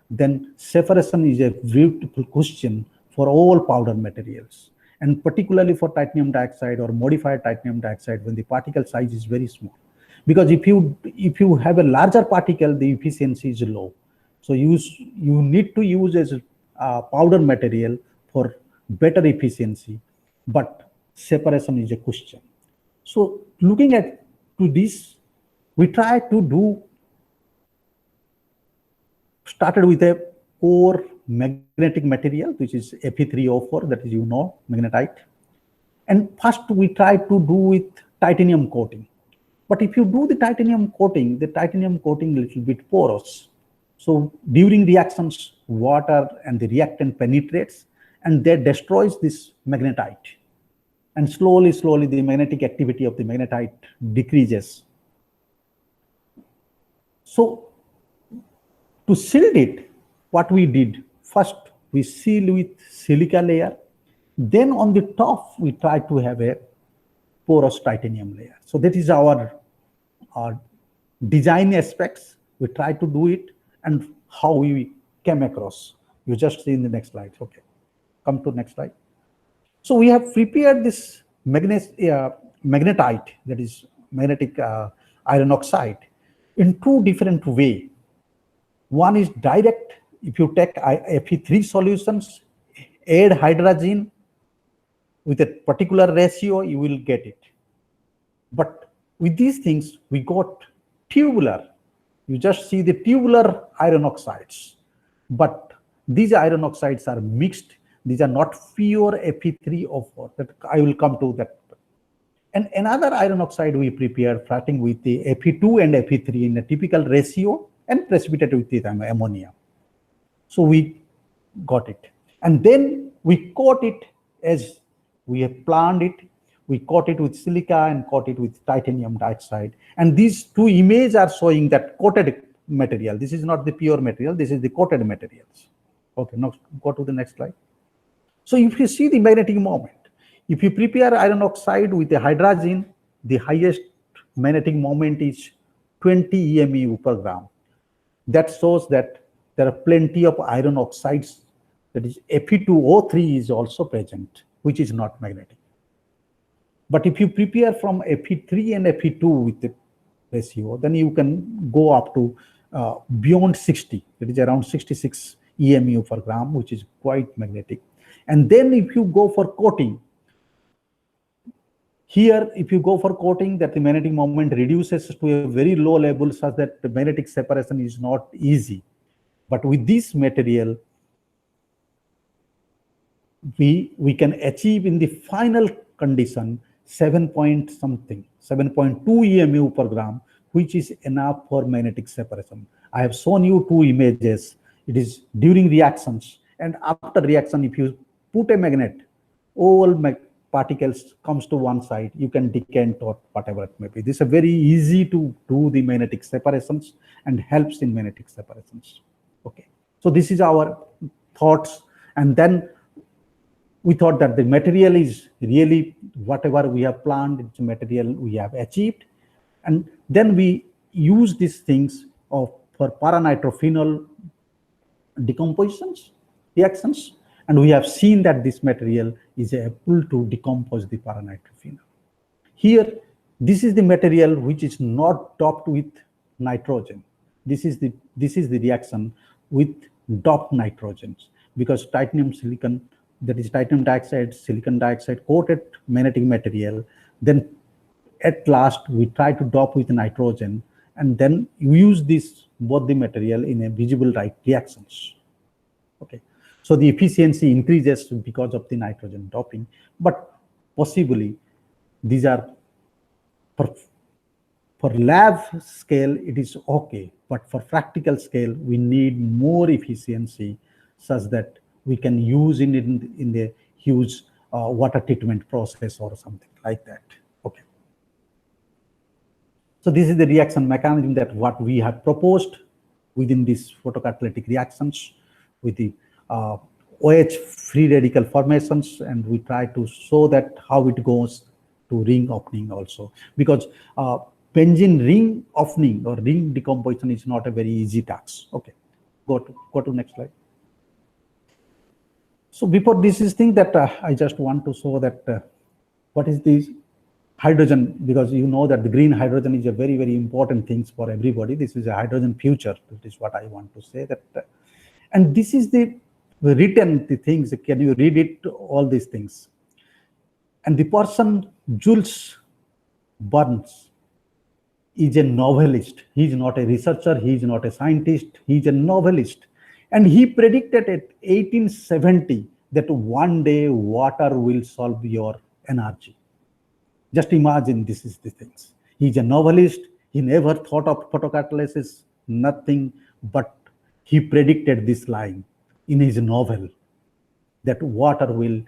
then separation is a beautiful question for all powder materials, and particularly for titanium dioxide or modified titanium dioxide when the particle size is very small. Because if you have a larger particle, the efficiency is low. So you need to use as a powder material for better efficiency, but separation is a question. So looking at to this, we try to started with a core magnetic material, which is Fe3O4, that is, magnetite. And first we try to do with titanium coating. But if you do the titanium coating a little bit porous. So during reactions, water and the reactant penetrates and that destroys this magnetite. And slowly the magnetic activity of the magnetite decreases. So to shield it, what we did, first we seal with silica layer. Then on the top, we try to have a porous titanium layer. So that is our design aspects. We try to do it and how we came across. You just see in the next slide. Okay, come to next slide. So we have prepared this magnetite, that is magnetic iron oxide, in two different ways. One is direct. If you take Fe3 solutions, add hydrogen with a particular ratio, you will get it. But with these things, we got tubular. You just see the tubular iron oxides. But these iron oxides are mixed. These are not pure Fe3O4. That I will come to that. And another iron oxide we prepared starting with the Fe2 and Fe3 in a typical ratio and precipitated with the ammonia. So we got it. And then we coat it as we have planned it. We coat it with silica and coat it with titanium dioxide. And these two images are showing that coated material. This is not the pure material. This is the coated materials. Okay, now go to the next slide. So if you see the magnetic moment, if you prepare iron oxide with a hydrogen, the highest magnetic moment is 20 EMU per gram. That shows that there are plenty of iron oxides, that is Fe2O3 is also present, which is not magnetic. But if you prepare from Fe3 and Fe2 with the ratio, then you can go up to beyond 60, that is around 66 EMU per gram, which is quite magnetic. And then if you go for coating, here, if you go for coating, that the magnetic moment reduces to a very low level such that the magnetic separation is not easy. But with this material, we can achieve in the final condition 7.2 EMU per gram, which is enough for magnetic separation. I have shown you two images. It is during reactions, and after reaction, if you put a magnet, all particles comes to one side, you can decant or whatever it may be. This is very easy to do the magnetic separations and helps in magnetic separations. Okay, so this is our thoughts, and then we thought that the material is really whatever we have planned, it's material we have achieved, and then we use these things for paranitrophenol decompositions, reactions, and we have seen that this material is able to decompose the paranitrophenol. Here, this is the material which is not doped with nitrogen. This is the reaction with doped nitrogens, because titanium silicon, that is titanium dioxide, silicon dioxide coated magnetic material, then at last we try to dope with nitrogen, and then you use this both the material in a visible light reactions. Okay, so the efficiency increases because of the nitrogen doping, but possibly these are for lab scale it is okay, but for practical scale we need more efficiency such that we can use in the huge water treatment process or something like that. Okay. So this is the reaction mechanism that what we have proposed within these photocatalytic reactions with the OH free radical formations, and we try to show that how it goes to ring opening also, because benzene ring opening or ring decomposition is not a very easy task. Okay, go to next slide. So before this is thing that I just want to show that what is this hydrogen, because you know that the green hydrogen is a very, very important thing for everybody. This is a hydrogen future. That is what I want to say. That, and this is the written the things. Can you read it? All these things. And the person Jules Burns is a novelist. He is not a researcher. He is not a scientist. He is a novelist. And he predicted at 1870 that one day water will solve your energy. Just imagine, this is the things. He's a novelist. He never thought of photocatalysis, nothing, but he predicted this line in his novel that water will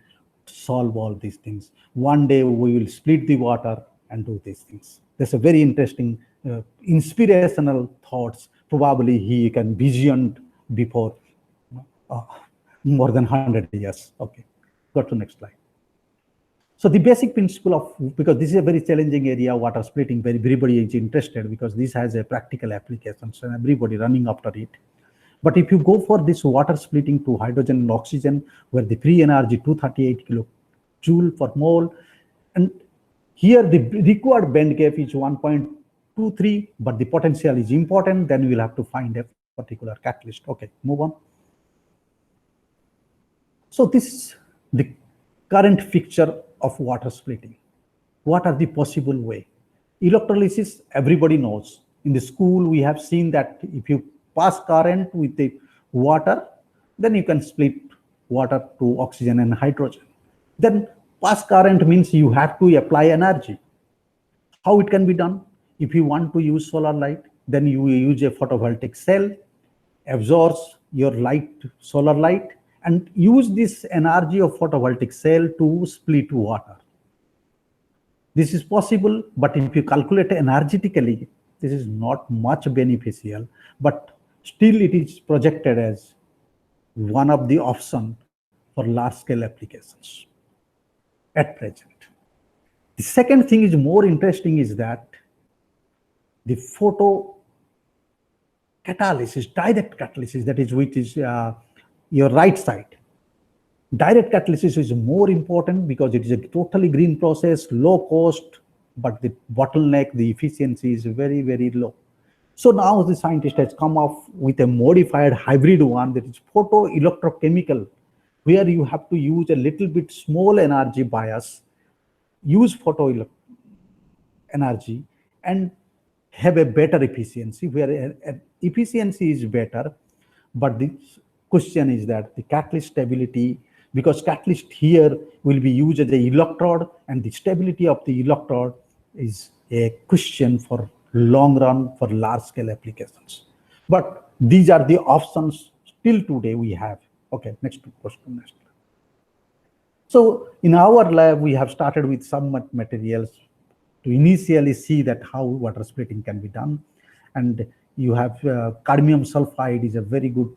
solve all these things. One day we will split the water and do these things. That's a very interesting, inspirational thoughts. Probably he can vision before more than 100 years. Okay, go to next slide. So the basic principle of, because this is a very challenging area, water splitting, everybody is interested because this has a practical application, so everybody running after it. But if you go for this water splitting to hydrogen and oxygen, where the free energy 238 kilojoule per mole, and here the required band gap is 1.23, but the potential is important, then we'll have to find a particular catalyst. Okay, move on. So this is the current picture of water splitting. What are the possible way? Electrolysis, everybody knows. In the school, we have seen that if you pass current with the water, then you can split water to oxygen and hydrogen. Then pass current means you have to apply energy. How it can be done? If you want to use solar light, then you use a photovoltaic cell, absorbs your light, solar light, and use this energy of photovoltaic cell to split water. This is possible, but if you calculate energetically, this is not much beneficial, but still it is projected as one of the options for large-scale applications at present. The second thing is more interesting is that the photocatalysis, direct catalysis, that is which is your right side. Direct catalysis is more important because it is a totally green process, low cost, but the bottleneck, the efficiency is very, very low. So now the scientist has come up with a modified hybrid one, that is photoelectrochemical, where you have to use a little bit small energy bias, use photo energy, and have a better efficiency, where efficiency is better, but the question is that the catalyst stability, because catalyst here will be used as a electrode, and the stability of the electrode is a question for long run for large scale applications. But these are the options still today we have. Okay, next question. So in our lab, we have started with some materials to initially see that how water splitting can be done. And you have cadmium sulfide is a very good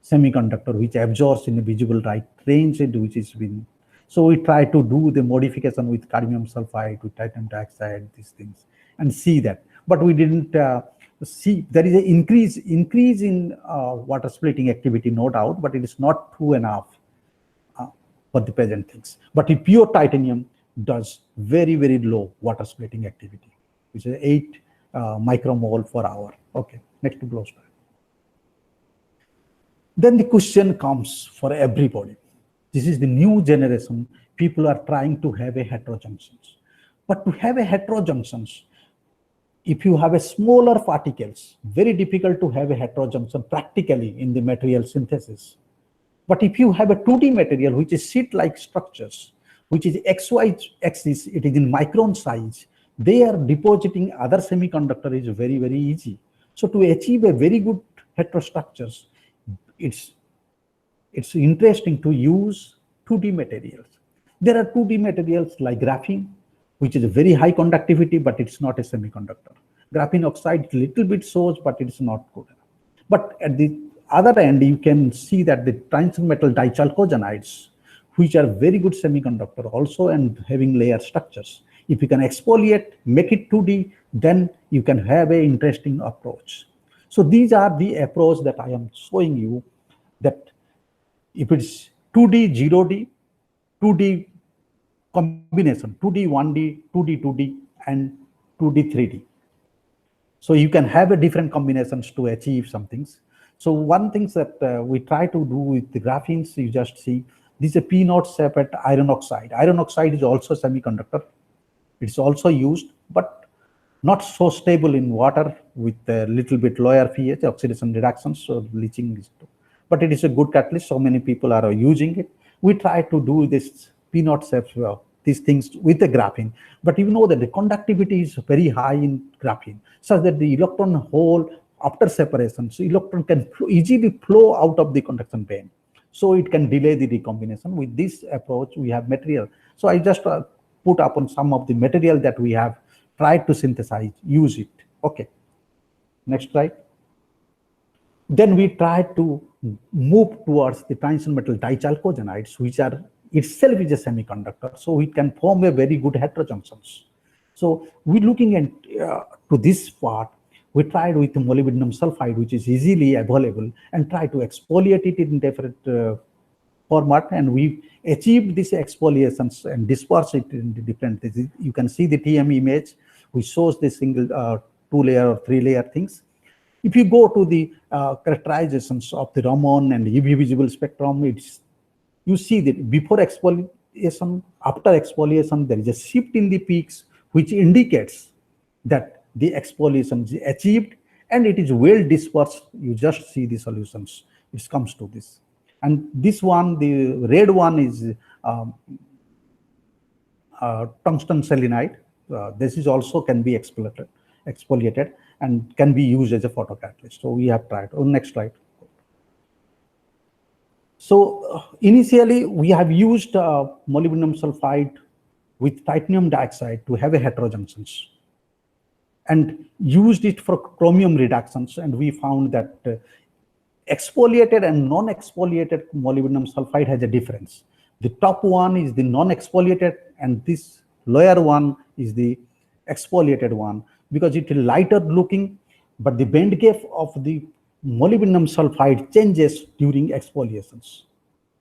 semiconductor which absorbs in a visible light range, and which is been. So we try to do the modification with cadmium sulfide, with titanium dioxide, these things, and see that. But we didn't see there is an increase in water splitting activity, no doubt, but it is not true enough for the present things. But the pure titanium does very, very low water splitting activity, which is 8 micromole per hour. Okay, next to blow slide. Then the question comes for everybody. This is the new generation. People are trying to have a heterojunctions. But to have a heterojunctions, if you have a smaller particles, very difficult to have a heterojunction practically in the material synthesis. But if you have a 2D material, which is sheet-like structures, which is XY axis, it is in micron size, they are depositing other semiconductor is very, very easy. So to achieve a very good heterostructures, it's interesting to use 2D materials. There are 2D materials like graphene, which is a very high conductivity, but it's not a semiconductor. Graphene oxide is a little bit shows, but it's not good enough. But at the other end, you can see that the tungsten metal dichalcogenides, which are very good semiconductor also and having layer structures. If you can exfoliate, make it 2D, then you can have an interesting approach. So these are the approach that I am showing you, that if it's 2D, 0D, 2D combination, 2D, 1D, 2D, 2D, and 2D, 3D. So you can have a different combinations to achieve some things. So one thing that we try to do with the graphenes, you just see, this is a P0 separate iron oxide. Iron oxide is also semiconductor. It's also used, but not so stable in water, with a little bit lower pH, oxidation reduction, so leaching is too. But it is a good catalyst, so many people are using it. We try to do this P0 separate, these things with the graphene, but you know that the conductivity is very high in graphene, such that the electron hole after separation, so electron can easily flow out of the conduction band. So it can delay the recombination. With this approach, we have material. So I just put up on some of the material that we have tried to synthesize, use it. Okay, next slide. Then we try to move towards the tungsten metal dichalcogenides, which are itself is a semiconductor, so it can form a very good heterojunctions. So we're looking at to this part. We tried with molybdenum sulfide, which is easily available, and try to exfoliate it in different format, and we achieved these exfoliations and disperse it in the different. You can see the TM image, which shows the single 2-layer or 3-layer things. If you go to the characterizations of the Raman and UV visible spectrum, you see that before exfoliation, after exfoliation, there is a shift in the peaks, which indicates that the exfoliation is achieved and it is well dispersed. You just see the solutions. It comes to this. And this one, the red one, is tungsten selenide. This is also can be exfoliated and can be used as a photocatalyst. So we have tried. Oh, next slide. So initially, we have used molybdenum sulfide with titanium dioxide to have a heterojunctions, and used it for chromium reductions, and we found that exfoliated and non-exfoliated molybdenum sulfide has a difference. The top one is the non-exfoliated, and this lower one is the exfoliated one, because it is lighter looking, but the band gap of the molybdenum sulfide changes during exfoliations,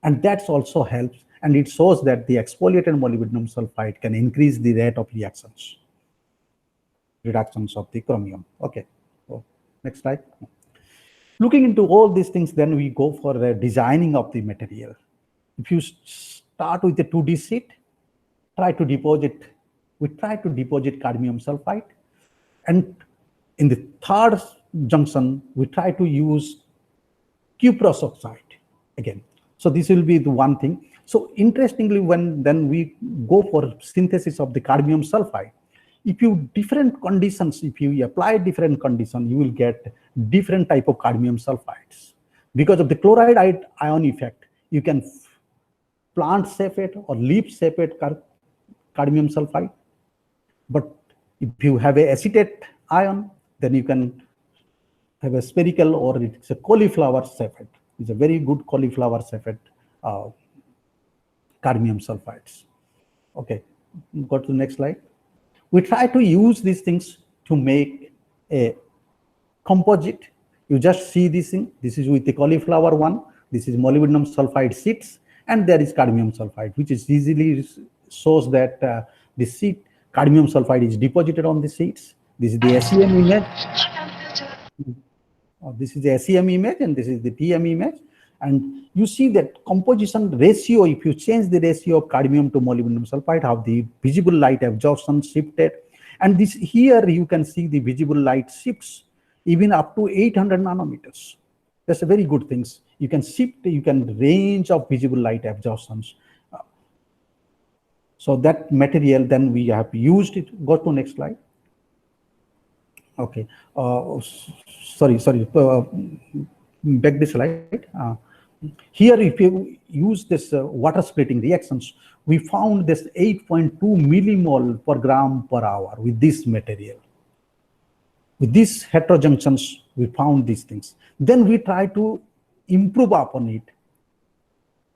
and that also helps, and it shows that the exfoliated molybdenum sulfide can increase the rate of reductions of the chromium. Okay, so next slide. Looking into all these things, then we go for the designing of the material. If you start with the 2D sheet, we try to deposit cadmium sulfide, and in the third junction, we try to use cuprous oxide again. So this will be the one thing. So interestingly, then we go for synthesis of the cadmium sulfide, if you different conditions, if you apply different conditions, you will get different type of cadmium sulfides. Because of the chloride ion effect, you can plant sapphate or leaf sapphate cadmium sulfide. But if you have a acetate ion, then you can have a spherical, or it's a cauliflower sapphate. It's a very good cauliflower sapphate cadmium sulfides. Okay, go to the next slide. We try to use these things to make a composite. You just see this thing. This is with the cauliflower one. This is molybdenum sulfide sheets, and there is cadmium sulfide, which is easily shows that the sheet cadmium sulfide is deposited on the sheets. This is the SEM image. This is the SEM image, and this is the TM image. And you see that composition ratio, if you change the ratio of cadmium to molybdenum sulfide, how the visible light absorption shifted. And this here you can see the visible light shifts even up to 800 nanometers. That's a very good things. You can shift, you can range of visible light absorptions. So that material then we have used it. Go to next slide. Okay. Sorry. Back this slide. Here, if you use this water splitting reactions, we found this 8.2 millimole per gram per hour with this material. With these heterojunctions, we found these things. Then we try to improve upon it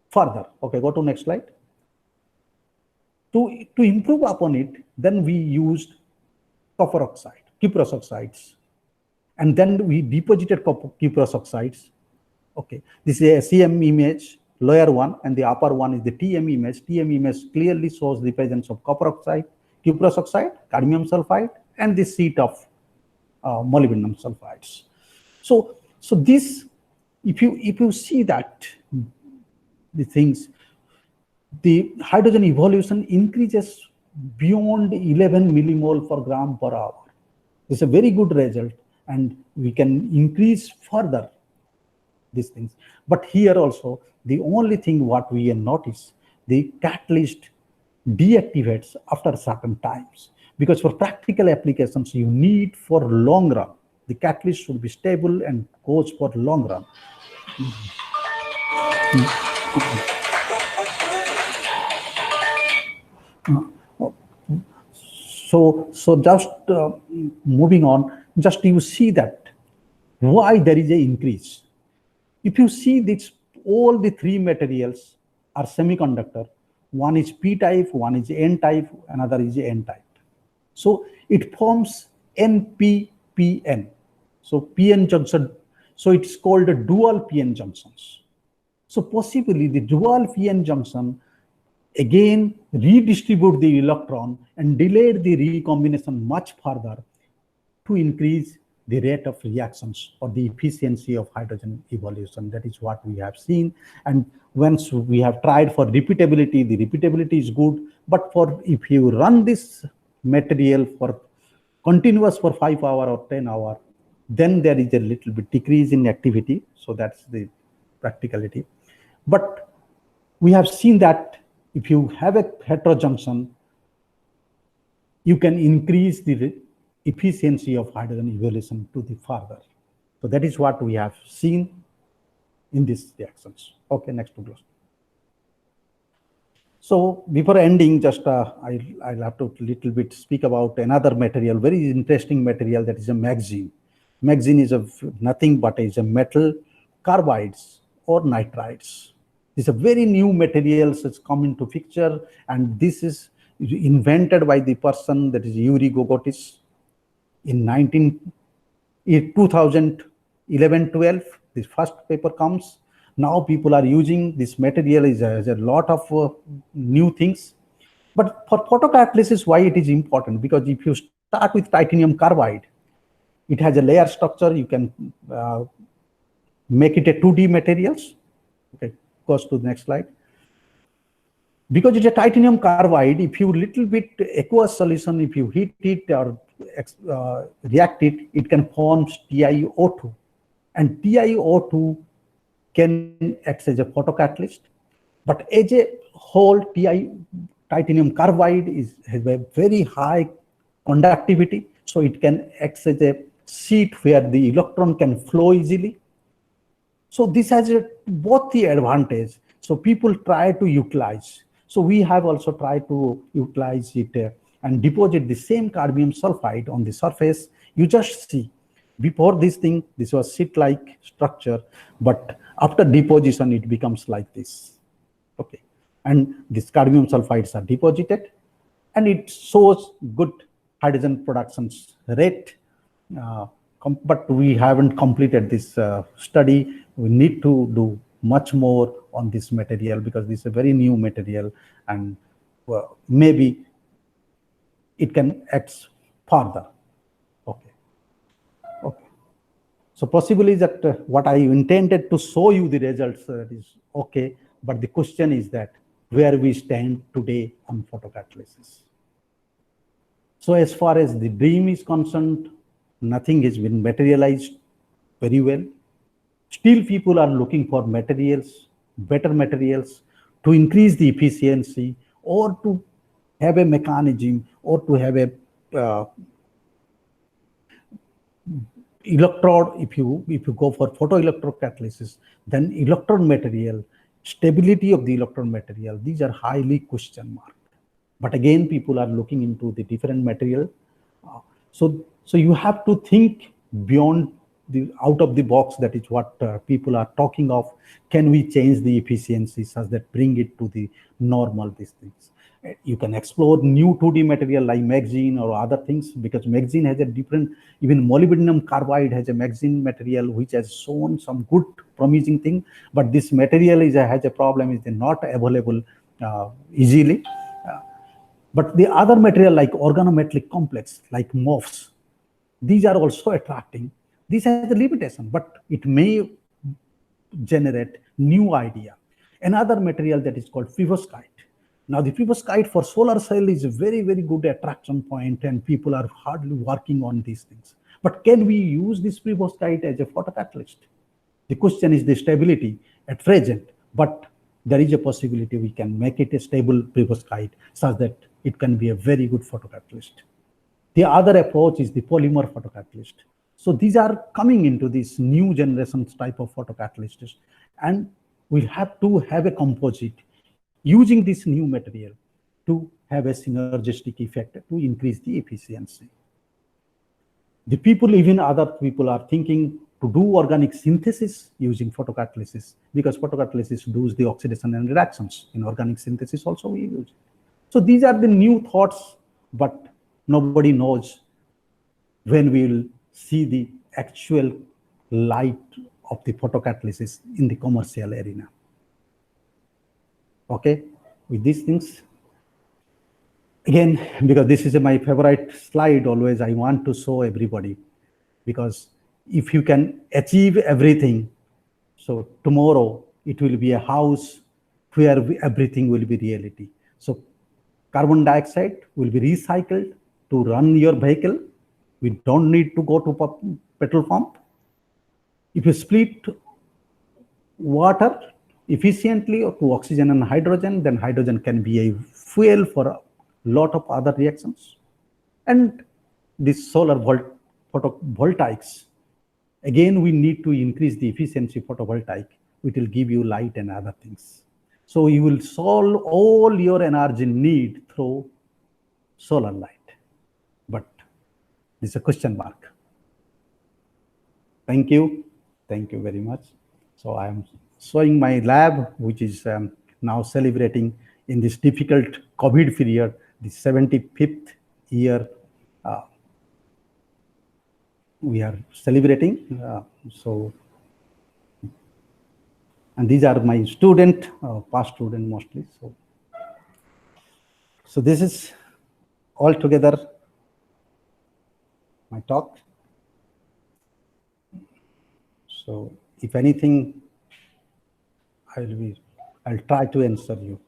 further. Okay, go to next slide. To improve upon it, then we used copper oxide, cuprous oxides. And then we deposited cuprous oxides. Okay, this is a SEM image, lower one, and the upper one is the TM image. TM image clearly shows the presence of copper oxide, cuprous oxide, cadmium sulfide, and the sheet of molybdenum sulfides. So this, if you see that the things, the hydrogen evolution increases beyond 11 millimole per gram per hour. It's a very good result, and we can increase further these things. But here also, the only thing what we notice, the catalyst deactivates after certain times, because for practical applications you need for long run, the catalyst should be stable and goes for long run. So just moving on, just you see that why there is an increase. If you see this, all the three materials are semiconductor. One is p-type, one is n-type, another is n-type. So it forms NP-PN. So PN junction. So it's called a dual PN junctions. So possibly the dual PN junction again redistribute the electron and delayed the recombination much further to increase the rate of reactions or the efficiency of hydrogen evolution. That is what we have seen. And once we have tried for repeatability, the repeatability is good. But for if you run this material for continuous for 5 hours or 10 hours, then there is a little bit decrease in activity. So that's the practicality. But we have seen that if you have a heterojunction, you can increase the efficiency of hydrogen evolution to the further. So that is what we have seen in these reactions. Okay, next to close. So before ending, just I'll have to little bit speak about another material, very interesting material, that is a MagZine. MagZine is nothing but is a metal carbides or nitrides. It's a very new material that's come into picture, and this is invented by the person that is Yuri Gogotis in 2011-12. This first paper comes. Now people are using this material. Is a lot of new things. But for photocatalysis, why it is important? Because if you start with titanium carbide, it has a layer structure. You can make it a 2D materials. Okay, goes to the next slide. Because it's a titanium carbide, if you little bit aqueous solution, if you heat it or react it, it can form TiO2. And TiO2 can act as a photocatalyst. But as a whole, titanium carbide has a very high conductivity. So it can act as a sheet where the electron can flow easily. So this has both the advantage. So people try to utilize. So we have also tried to utilize it and deposit the same cadmium sulfide on the surface. You just see, before this thing, this was sheet-like structure, but after deposition, it becomes like this. Okay, and these cadmium sulfides are deposited, and it shows good hydrogen production rate. But we haven't completed this study. We need to do much more on this material because this is a very new material, and maybe it can act further. Okay. Okay. So possibly that what I intended to show you the results is okay, but the question is that where we stand today on photocatalysis. So as far as the dream is concerned, nothing has been materialized very well. Still, people are looking for materials, better materials to increase the efficiency or to have a mechanism or to have a electrode. If you go for photoelectrode catalysis, then electrode material, stability of the electrode material, these are highly question mark. But again, people are looking into the different material. So you have to think beyond the out of the box. That is what people are talking of. Can we change the efficiency such that bring it to the normal these things? You can explore new 2D material like MagZine or other things, because MagZine has a different, even molybdenum carbide has a MagZine material which has shown some good promising thing, but this material has a problem, is not available easily. But the other material like organometallic complex, like MOFs, these are also attracting. This has a limitation, but it may generate new idea. Another material that is called perovskite. Now the perovskite for solar cell is a very, very good attraction point, and people are hardly working on these things. But can we use this perovskite as a photocatalyst? The question is the stability at present, but there is a possibility we can make it a stable perovskite such that it can be a very good photocatalyst. The other approach is the polymer photocatalyst. So these are coming into this new generation type of photocatalysts, and we have to have a composite using this new material to have a synergistic effect to increase the efficiency. The people, even other people, are thinking to do organic synthesis using photocatalysis, because photocatalysis does the oxidation and reactions. In organic synthesis also we use it. So these are the new thoughts, but nobody knows when we will see the actual light of the photocatalysis in the commercial arena. Okay, with these things, again, because this is my favorite slide always, I want to show everybody, because if you can achieve everything, so tomorrow it will be a house where everything will be reality. So carbon dioxide will be recycled to run your vehicle. We don't need to go to petrol pump. If you split water efficiently to oxygen and hydrogen, then hydrogen can be a fuel for a lot of other reactions. And this solar photovoltaics, again, we need to increase the efficiency of photovoltaic, which will give you light and other things. So you will solve all your energy need through solar light. But this is a question mark. Thank you. Thank you very much. So I am showing my lab, which is now celebrating in this difficult COVID period, the 75th year we are celebrating. And these are my student, past student mostly. So this is all together my talk. So if anything, I'll try to answer you.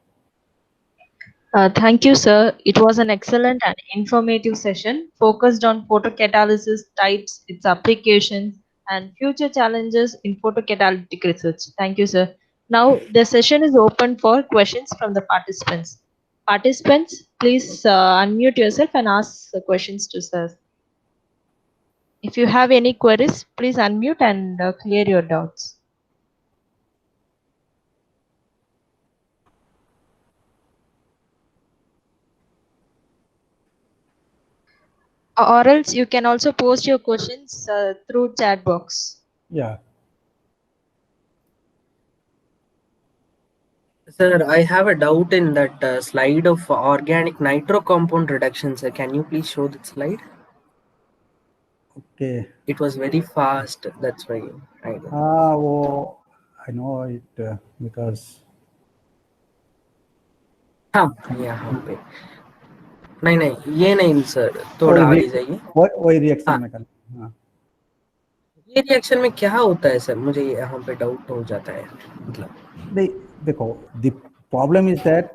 Thank you, sir. It was an excellent and informative session focused on photocatalysis types, its applications, and future challenges in photocatalytic research. Thank you, sir. Now, the session is open for questions from the participants. Participants, please unmute yourself and ask the questions to sir. If you have any queries, please unmute and clear your doubts. or else you can also post your questions through chat box. Yeah. Sir, I have a doubt in that slide of organic nitro compound reduction. Sir, can you please show that slide? Okay. It was very fast. That's why I don't. Oh, I know it because. हाँ यहाँ पे नहीं ये नहीं sir थोड़ा आगे जाइए वही रिएक्शन में करना। हाँ। ये रिएक्शन में क्या होता है सर मुझे यहाँ पे डाउट हो जाता है मतलब देखो the problem is that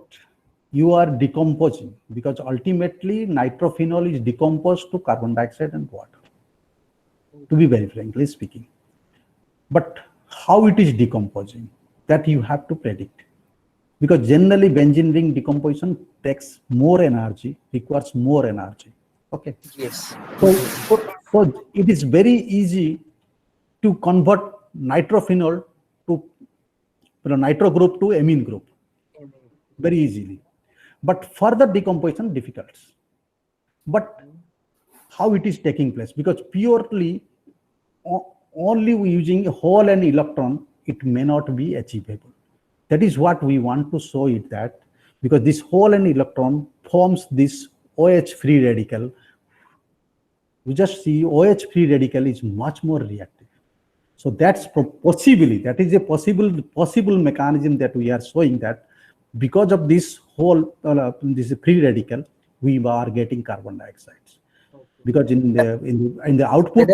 you are decomposing because ultimately nitrophenol is decomposed to carbon dioxide and water, to be very frankly speaking. But how it is decomposing, that you have to predict, because generally benzene ring decomposition takes more energy, requires more energy. Okay. Yes. So it is very easy to convert nitrophenol to nitro group to amine group very easily, but further decomposition difficult. But how it is taking place, because purely only using hole and electron, it may not be achievable. That is what we want to show it, that because this hole and electron forms this OH free radical. You just see OH free radical is much more reactive. So that's possibly, that is a possible mechanism that we are showing, that because of this whole this free radical, we are getting carbon dioxide. Because in the output,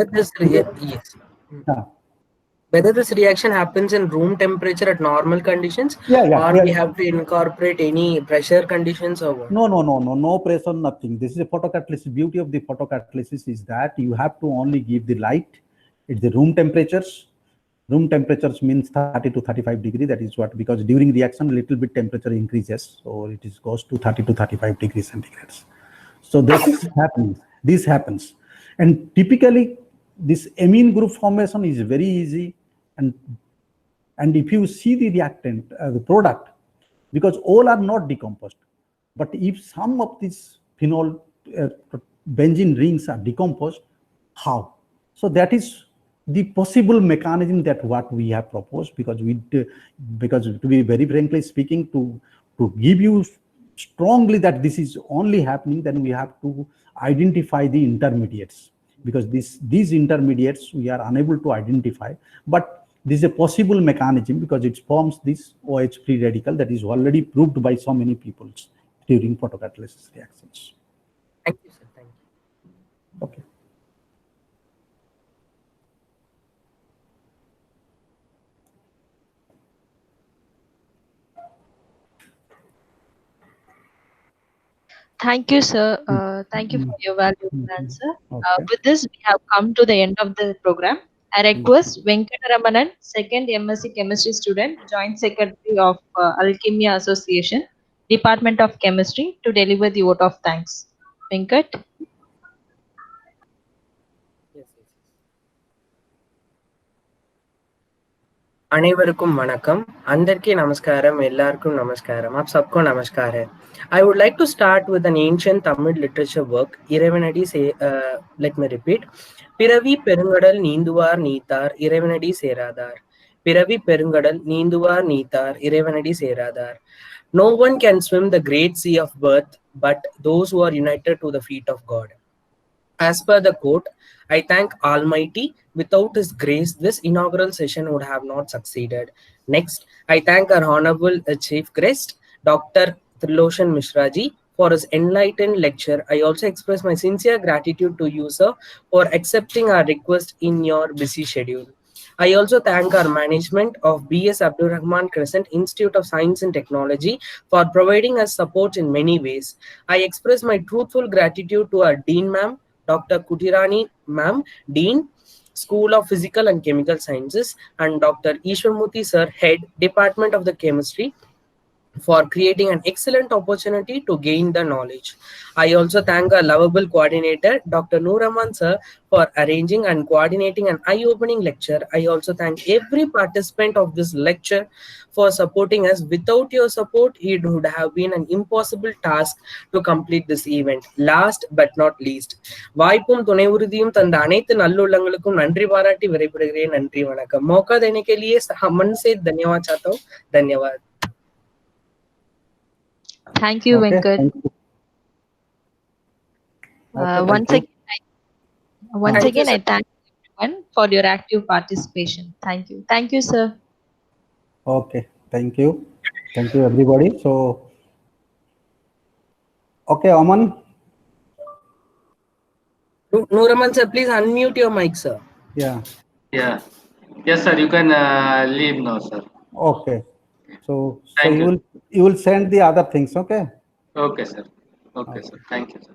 whether this reaction happens in room temperature at normal conditions, or we have to incorporate any pressure conditions or what? No pressure, nothing. This is a photocatalysis. Beauty of the photocatalysis is that you have to only give the light. It's the room temperatures. Room temperatures means 30 to 35 degrees. That is what, because during reaction, little bit temperature increases. So it goes to 30 to 35 degrees centigrade. So this happens. And typically, this amine group formation is very easy. And if you see the reactant, the product, because all are not decomposed, but if some of these phenol benzene rings are decomposed, how? So that is the possible mechanism that what we have proposed, because to be very frankly speaking, to give you strongly that this is only happening, then we have to identify the intermediates, because these intermediates we are unable to identify, but this is a possible mechanism because it forms this OH free radical that is already proved by so many people during photocatalysis reactions. Thank you, sir. Thank you. Okay. Thank you, sir. Thank you for your valuable answer. Okay. With this, we have come to the end of the program. I request Venkataramanan, second MSc Chemistry student, Joint Secretary of Alchemia Association, Department of Chemistry, to deliver the vote of thanks. Venkat. अनेवरुक्कुम वणक्कम अंदरिकी नमस्कारम एल्लारुक्कुम नमस्कारम आप सबको नमस्कार है. I would like to start with an ancient Tamil literature work. Irevanadi say, let me repeat. Piravi Perungadal Ninduvar Neethar Irevanadi Seradar. Piravi Perungadal Ninduvar Neethar Irevanadi Seradar. No one can swim the great sea of birth but those who are united to the feet of God. As per the quote, I thank Almighty. Without His grace, this inaugural session would have not succeeded. Next, I thank our Honorable Chief Guest, Dr. Triloshan Mishra ji, for his enlightened lecture. I also express my sincere gratitude to you, sir, for accepting our request in your busy schedule. I also thank our management of B.S. Abdul Rahman Crescent Institute of Science and Technology for providing us support in many ways. I express my truthful gratitude to our Dean Ma'am, Dr. Kutirani Ma'am, Dean, School of Physical and Chemical Sciences, and Dr. Ishwarmurthy Sir, Head, Department of the Chemistry, for creating an excellent opportunity to gain the knowledge. I also thank our lovable coordinator, Dr. Noor sir, for arranging and coordinating an eye-opening lecture. I also thank every participant of this lecture for supporting us. Without your support, it would have been an impossible task to complete this event. Last but not least, வாய்ப்பும் துணை உறுதியும் தந்த அனைத்து நல்லுள்ளங்களுக்கும் நன்றி பாராட்டி விடைபெறுகிறேன். நன்றி வணக்கம். मौका देने के लिए मन से धन्यवाद चाहता हूँ. धन्यवाद. Thank you, Okay, Venkat. thank you. Okay, Once thank you. again, I thank everyone for your active participation. Thank you. Thank you, sir. Okay, thank you. Thank you, everybody. So, okay, Aman. Noor sir, please unmute your mic, sir. Yeah. Yeah. Yes, sir. You can leave now, sir. Okay. So Thank you. you will send the other things. Okay. Okay, sir. Okay, sir. Thank you, sir.